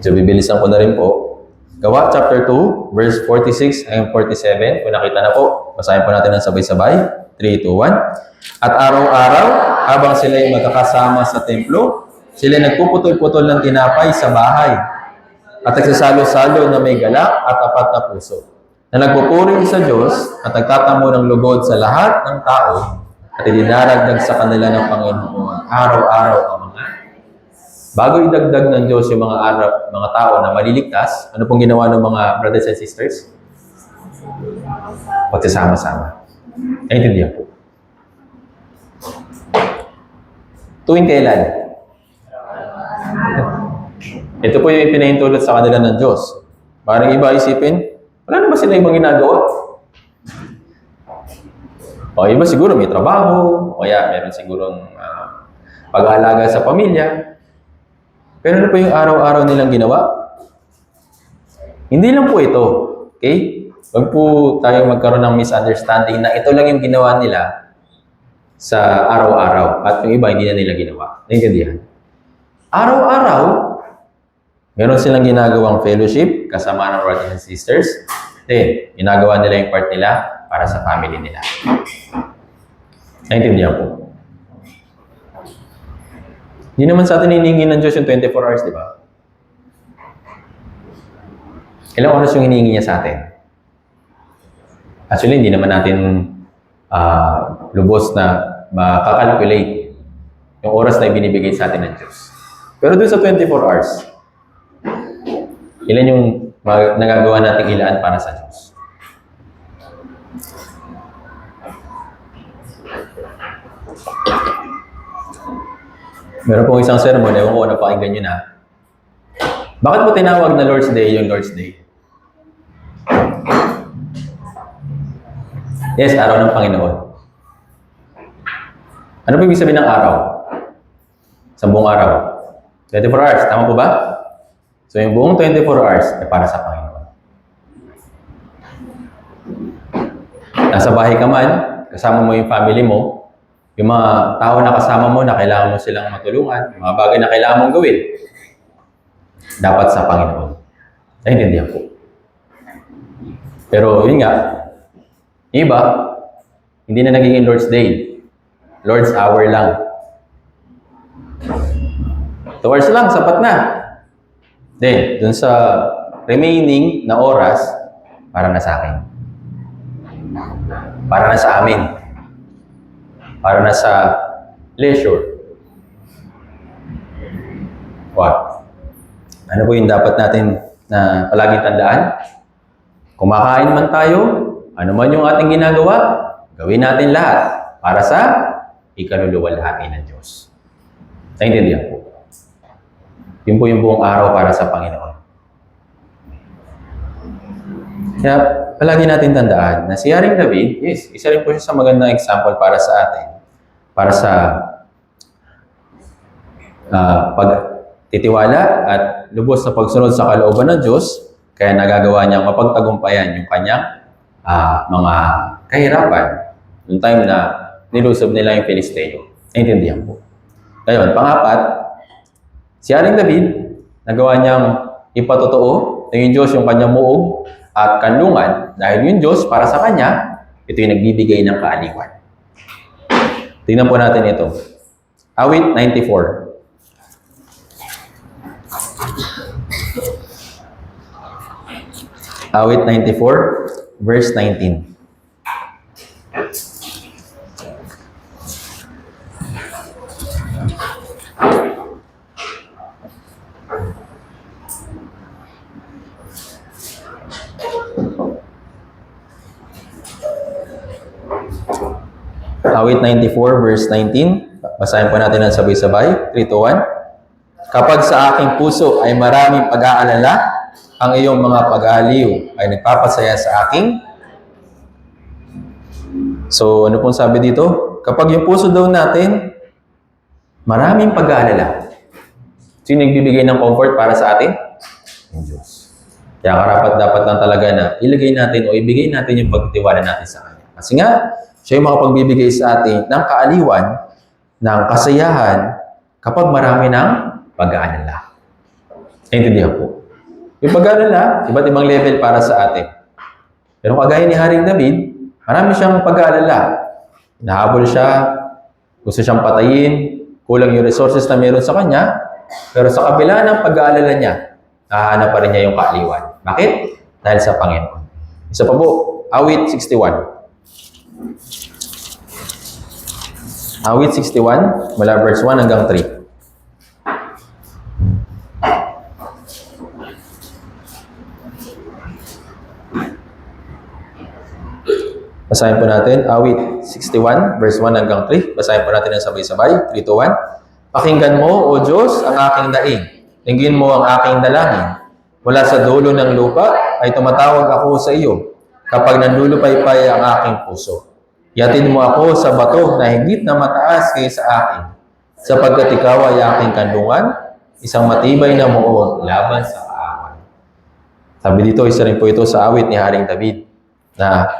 So, bibilisan ko na rin po. Gawa chapter 2, verse 46 hanggang 47. Kung nakita na po, basahin po natin ng sabay-sabay. 3, 2, 1. At araw-araw, habang sila ay magkakasama sa templo, sila nagpuputol-putol ng tinapay sa bahay at nagsasalo-salo na may galak at tapat na puso, na nagpupuri sa Diyos at nagtatamo ng lugod sa lahat ng tao at idinaragdag sa kanila ng Panginoon araw-araw ang mga bago idagdag ng Diyos yung mga tao na maliligtas. Ano pong ginawa ng mga brothers and sisters? Pagsasama-sama. Naintindihan po. Tuwing kailan? Ito po yung ipinahintulot sa kanila ng Diyos. Parang iba isipin, wala na ba sila ibang ginagawa? O iba siguro may trabaho, o kaya meron sigurong pag-aalaga sa pamilya. Pero ano po yung araw-araw nilang ginawa? Hindi lang po ito. Okay? Huwag po tayong magkaroon ng misunderstanding na ito lang yung ginawa nila sa araw-araw at yung iba hindi na nila ginawa. Naintindihan? Araw-araw, meron silang ginagawang fellowship kasama ng brothers and sisters. Then, ginagawa nila yung part nila para sa family nila. Naintindihan po. Hindi naman sa atin hiningi ng Diyos yung 24 hours, di ba? Ilang oras yung hiningi niya sa atin? Actually, hindi naman natin lubos na makakalculate yung oras na ibinibigay sa atin ng Diyos. Pero doon sa 24 hours, ilan yung nagagawa nating ilaan para sa Diyos? Meron pong isang sermon, ewan ko napakinggan nyo na. Bakit po tinawag na Lord's Day yung Lord's Day? Yes, araw ng Panginoon. Ano po ibig sabihin ng araw? Sa buong araw? 24 hours, tama po ba? So yung buong 24 hours ay para sa Panginoon. Nasa bahay ka man, kasama mo yung family mo, yung mga tao na kasama mo na kailangan mo silang matulungan, yung mga bagay na kailangan mong gawin, dapat sa Panginoon. Naintindihan po. Pero yun nga, iba, hindi na nagiging Lord's Day. Lord's Hour lang. 2 hours lang, sapat na. Then, dun sa remaining na oras, para na sa akin. Para na sa amin. Para na sa leisure. What? Ano po yung dapat natin na palaging tandaan? Kumakain man tayo, ano man yung ating ginagawa, gawin natin lahat para sa ikaluluwalhati ng Diyos. Naintindihan po. Yun po yung buong araw para sa Panginoon. Kaya palagi natin tandaan na si Haring David, yes, isa rin po siya sa magandang example para sa atin. Para sa pagtitiwala at lubos na pagsunod sa kalooban ng Diyos, kaya nagagawa niyang mapagtagumpayan yung kanyang mga kahirapan noong time na nilusob nila yung Filisteo. Naintindihan po. Ngayon, pang-apat, si Haring David, nagawa niyang ipatotoo na yung Diyos yung kanyang muog at kanlungan dahil yung Diyos para sa kanya, ito yung nagbibigay ng kaaliwan. Tingnan po natin ito. Awit 94. Awit 94, verse 19. Awit 94, verse 19. Basahin po natin ang sabay-sabay. 3, 2, 1. Kapag sa aking puso ay maraming pag-aalala, ang iyong mga pag-aaliw ay nagpapasaya sa aking. So, ano pong sabi dito? Kapag yung puso daw natin, maraming pag-aalala. Sino nagbibigay ng comfort para sa atin? Ang Diyos. Kaya karapat-dapat lang talaga na ilagay natin o ibigay natin yung pagtitiwala natin sa Kanya. Kasi nga, siya yung makapagbibigay sa atin ng kaaliwan, ng kasayahan, kapag marami ng pag-aalala. Naintindihan po. Yung pag-aalala, iba't ibang level para sa atin. Pero kagaya ni Haring David, marami siyang pag-aalala. Nahabol siya, gusto siyang patayin, kulang yung resources na meron sa kanya, pero sa kabila ng pag-aalala niya, nahanap pa rin niya yung kaaliwan. Bakit? Dahil sa Panginoon. Isa pa po, Awit 61. Awit 61, mula verse 1 hanggang 3. Basahin po natin, Awit 61, verse 1 hanggang 3. Basahin po natin ang sabay-sabay. 3, 2, 1. Pakinggan mo, O Diyos, ang aking daing. Tingin mo ang aking dalangin. Mula sa dulo ng lupa ay tumatawag ako sa iyo kapag nandulupaypay ang aking puso. Yatid mo ako sa bato na higit na mataas kaysa akin, sapagkat ikaw ay aking kandungan, isang matibay na muog laban sa kaaway. Sabi dito, isa rin po ito sa awit ni Haring David, na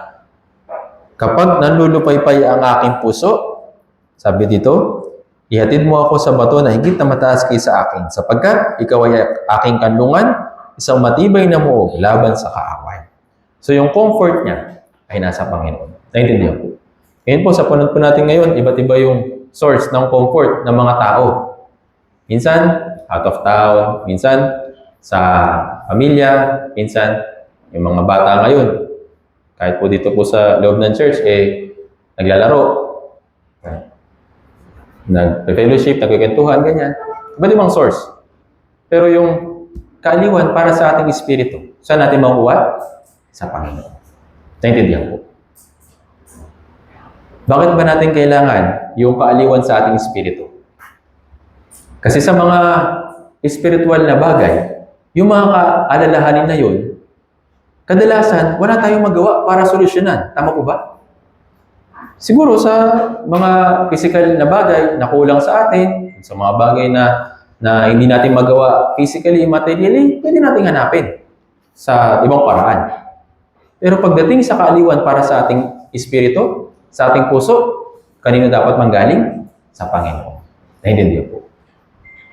kapag nandulupaypay ang aking puso, sabi dito, ihatid mo ako sa bato na higit na mataas kaysa akin, sapagkat ikaw ay aking kandungan, isang matibay na muog laban sa kaaway. So yung comfort niya ay nasa Panginoon. Naintindihan po. Ngayon po, sa panahon po natin ngayon, iba't iba yung source ng comfort ng mga tao. Minsan, out of town, minsan, sa pamilya, minsan, yung mga bata ngayon, kahit po dito po sa loob ng church, naglalaro, nag-fellowship, nagkikentuhan, ganyan. Iba't ibang source. Pero yung kaaliwan para sa ating espiritu, saan natin makuha? Sa Panginoon. Naintindihan po. Bakit ba natin kailangan yung kaaliwan sa ating espiritu? Kasi sa mga spiritual na bagay, yung mga kaalalahanin na yun, kadalasan, wala tayong magawa para solusyonan. Tama po ba? Siguro sa mga physical na bagay na kulang sa atin, sa mga bagay na hindi natin magawa physically, materially, pwede natin hanapin sa ibang paraan. Pero pagdating sa kaaliwan para sa ating espiritu, sa ating puso, kanino dapat manggaling? Sa Panginoon. Naintindihan po.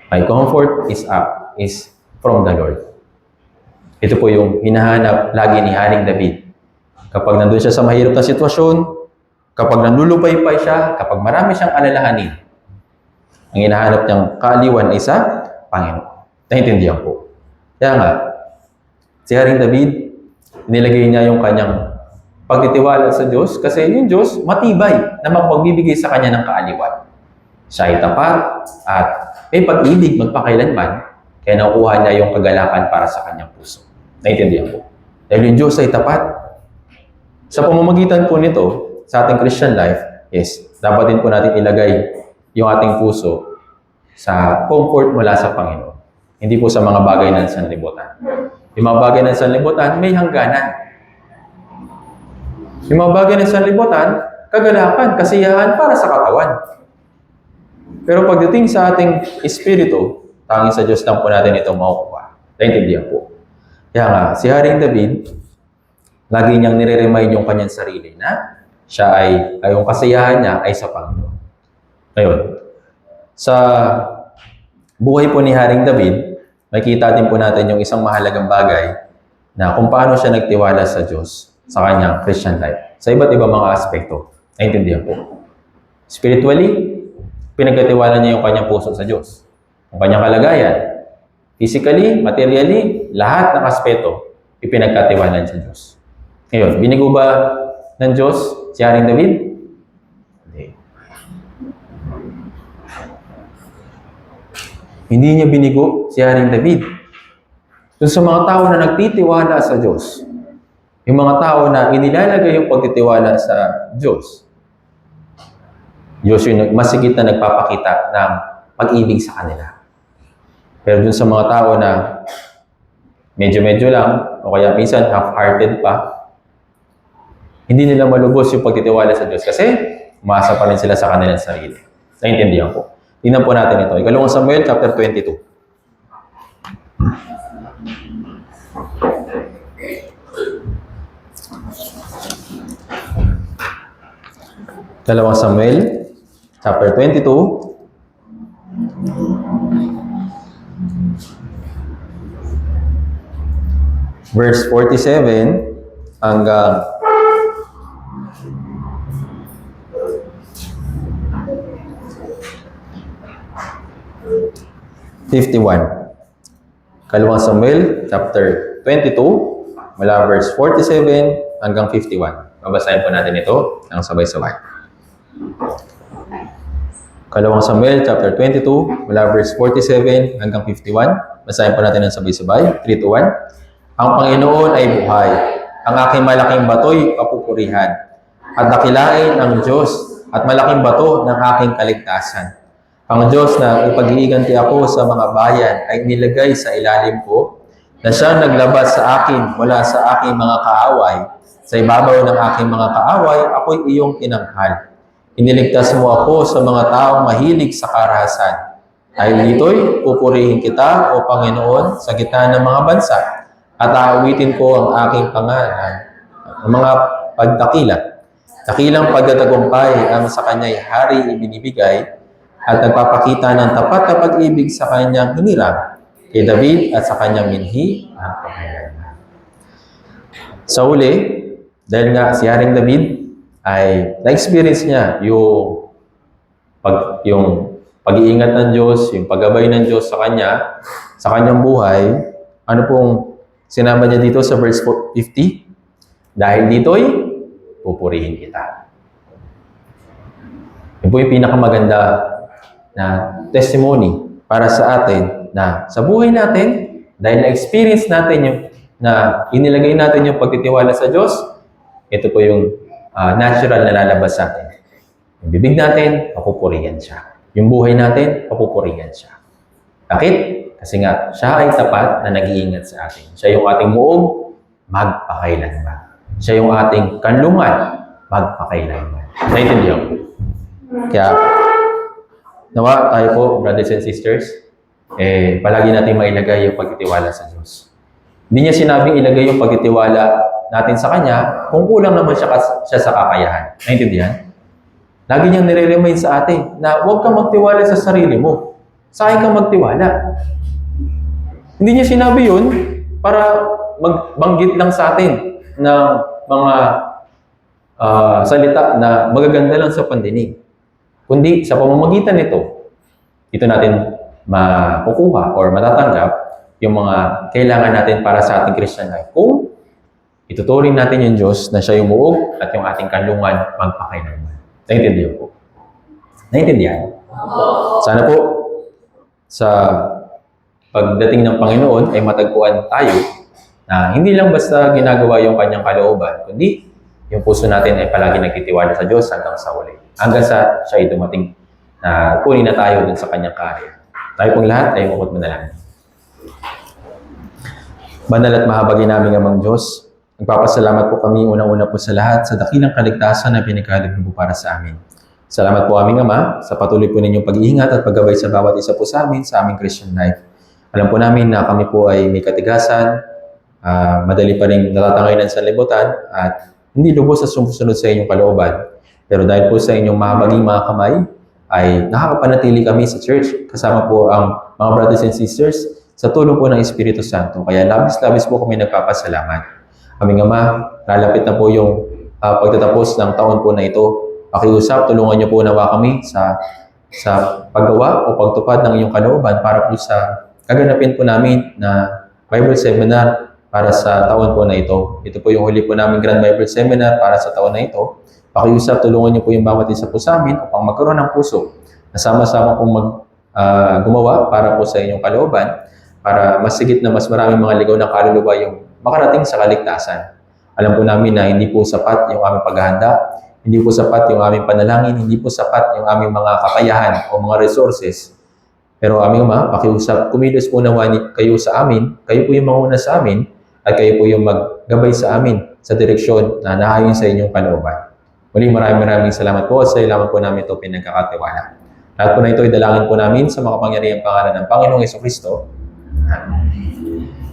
My comfort is from the Lord. Ito po yung hinahanap lagi ni Haring David. Kapag nandun siya sa mahirap na sitwasyon, kapag nandulupaypay siya, kapag marami siyang alalahanin, ang hinahanap niyang kaaliwan ay sa Panginoon. Naintindihan po. Kaya nga, si Haring David, nilagay niya yung kanyang pagtitiwala sa Diyos kasi yung Diyos matibay na mapagbibigay sa kanya ng kaaliwan. Siya ay tapat at may pag-ibig magpakailanman kaya nakukuha niya yung kagalakan para sa kanyang puso. Naintindihan po. Dahil yung Diyos ay tapat. Sa pamamagitan po nito, sa ating Christian life, yes, dapat din po natin ilagay yung ating puso sa comfort mula sa Panginoon. Hindi po sa mga bagay ng sanlibutan. Yung mga bagay ng sanlibutan, may hangganan. Yung mga bagay ng sanlibutan, kagalakan, kasiyahan para sa katawan. Pero pagdating sa ating espiritu, tanging sa Diyos lang po natin ito makukuha. Naintindihan po. Kaya nga, si Haring David, lagi niyang nire-remind yung kanyang sarili na siya ay yung kasiyahan niya ay sa Panginoon. Ngayon, sa buhay po ni Haring David, makikita din po natin yung isang mahalagang bagay na kung paano siya nagtiwala sa Diyos sa kanyang Christian life. Sa iba't ibang mga aspekto. Naintindihan po. Spiritually, pinagkatiwala niya yung kanyang puso sa Diyos. Ang kanyang kalagayan. Physically, materially, lahat ng aspeto, ipinagkatiwala sa Diyos. Ngayon, binigo ba ng Diyos si Haring David? Hindi. Hindi niya binigo si Haring David. Doon sa mga tao na nagtitiwala sa Diyos, yung mga tao na inilalagay yung pagtitiwala sa Diyos, Diyos yung masigit na nagpapakita ng pag-ibig sa kanila. Pero dun sa mga tao na medyo-medyo lang, o kaya minsan half-hearted pa, hindi nila malubos yung pagtitiwala sa Diyos kasi umasa pa rin sila sa kanilang sarili. Naintindihan po. Tingnan po natin ito. Ikalawang Samuel chapter 22. Ikalawang Samuel chapter 22. Verse 47 hanggang 51. Kalawang Samuel, chapter 22, mula verse 47 hanggang 51. Babasahin po natin ito ng sabay-sabay. Kalawang Samuel, chapter 22, mula verse 47 hanggang 51. Basahin po natin ng sabay-sabay. 3 to 1. Ang Panginoon ay buhay. Ang aking malaking bato'y kapupurihan. At dakilain ang Diyos at malaking bato ng aking kaligtasan. Ang Diyos na ipag-iiganti ako sa mga bayan ay nilagay sa ilalim ko, na siyang naglabas sa akin mula sa aking mga kaaway. Sa ibabaw ng aking mga kaaway, ako'y iyong tinanghal. Iniligtas mo ako sa mga taong mahilig sa karahasan. Dahil dito'y pupurihin kita, O Panginoon, sa gitna ng mga bansa, at aawitin ko ang aking pangalan, ang mga pagdakila. Dakilang pagtatagumpay ang sa kanya'y hari ibinibigay, at nagpapakita ng tapat na pag-ibig sa kanyang hinirang kay David at sa kanyang minhi ang pangailanman. Sa uli, dahil nga si Haring David ay na-experience niya yung pag-iingat ng Diyos, yung paggabay ng Diyos sa kanya, sa kanyang buhay, ano pong sinama niya dito sa verse 50? Dahil dito'y pupurihin kita. Yun po yung pinakamaganda na testimony para sa atin na sa buhay natin, dahil na-experience natin yung na inilagay natin yung pagtitiwala sa Diyos, ito po yung natural na lalabas sa atin. Yung bibig natin, papupurihan siya. Yung buhay natin, papupurihan siya. Bakit? Kasi nga, siya ay tapat na nag-iingat sa atin. Siya yung ating muog, magpakailanman. Siya yung ating kanlungan, magpakailanman. Naintindihan ko? Kaya, nawa tayo po, brothers and sisters, palagi natin mailagay yung pagtitiwala sa Diyos. Hindi niya sinabing ilagay yung pagtitiwala natin sa Kanya kung kulang naman siya sa kakayahan. Naintindihan? Lagi niyang nire-remind sa atin na huwag kang magtiwala sa sarili mo. Sa akin kang magtiwala. Hindi niya sinabi yun para magbanggit lang sa atin ng mga salita na magaganda lang sa pandinig. Kundi sa pamamagitan nito, ito natin makukuha or matatanggap yung mga kailangan natin para sa ating Christian life. Kung ituturing natin yung Diyos na siya yung muog at yung ating kanlungan magpakailanman. Naintindihan po? Naintindihan? Sana po sa pagdating ng Panginoon ay matagpuan tayo na hindi lang basta ginagawa yung kanyang kalooban, kundi yung puso natin ay palagi nagtitiwala sa Diyos hanggang sa uli. Hanggang sa siya ay dumating na kunin na tayo dun sa kanyang kaharian. Tayo pong lahat ay mukot manalangin. Banal at mahabagin namin amang Diyos, Nagpapasalamat po kami unang-una po sa lahat sa dakilang kaligtasan na pinagkaloob niyo po para sa amin. Salamat po aming Ama sa patuloy po ninyong pag-iingat at paggabay sa bawat isa po sa amin sa aming Christian life. Alam po namin na kami po ay may katigasan, madali pa rin natatangay ng sanlibutan at hindi lubos sa sumusunod sa inyong kalooban. Pero dahil po sa inyong mahabaging mga kamay, ay nakakapanatili kami sa church kasama po ang mga brothers and sisters sa tulong po ng Espiritu Santo. Kaya labis-labis po kami nagpapasalamat. Aming Ama, lalapit na po yung pagtatapos ng taon po na ito. Pakiusap, tulungan niyo po nawa kami sa paggawa o pagtupad ng iyong kalooban para po sa gaganapin po namin na Bible Seminar para sa taon po na ito. Ito po yung huli po namin Grand Bible Seminar para sa taon na ito. Pakiusap, tulungan niyo po yung bawat isa po sa amin upang magkaroon ng puso na sama-sama pong gumawa para po sa inyong kalooban para masigit na mas maraming mga ligaw ng kaluluwa yung makarating sa kaligtasan. Alam po namin na hindi po sapat yung aming paghahanda, hindi po sapat yung aming panalangin, hindi po sapat yung aming mga kakayahan o mga resources. Pero aming Ama, pakiusap, kumilos po nawa kayo sa amin, kayo po yung manguna sa amin, at kayo po yung maggabay sa amin sa direksyon na naayon sa inyong kalooban. Muli maraming salamat po sa ilaman po namin ito pinagkakatiwala. Lahat po na ito idalangin po namin sa makapangyarihang pangalan ng Panginoong Hesus Kristo.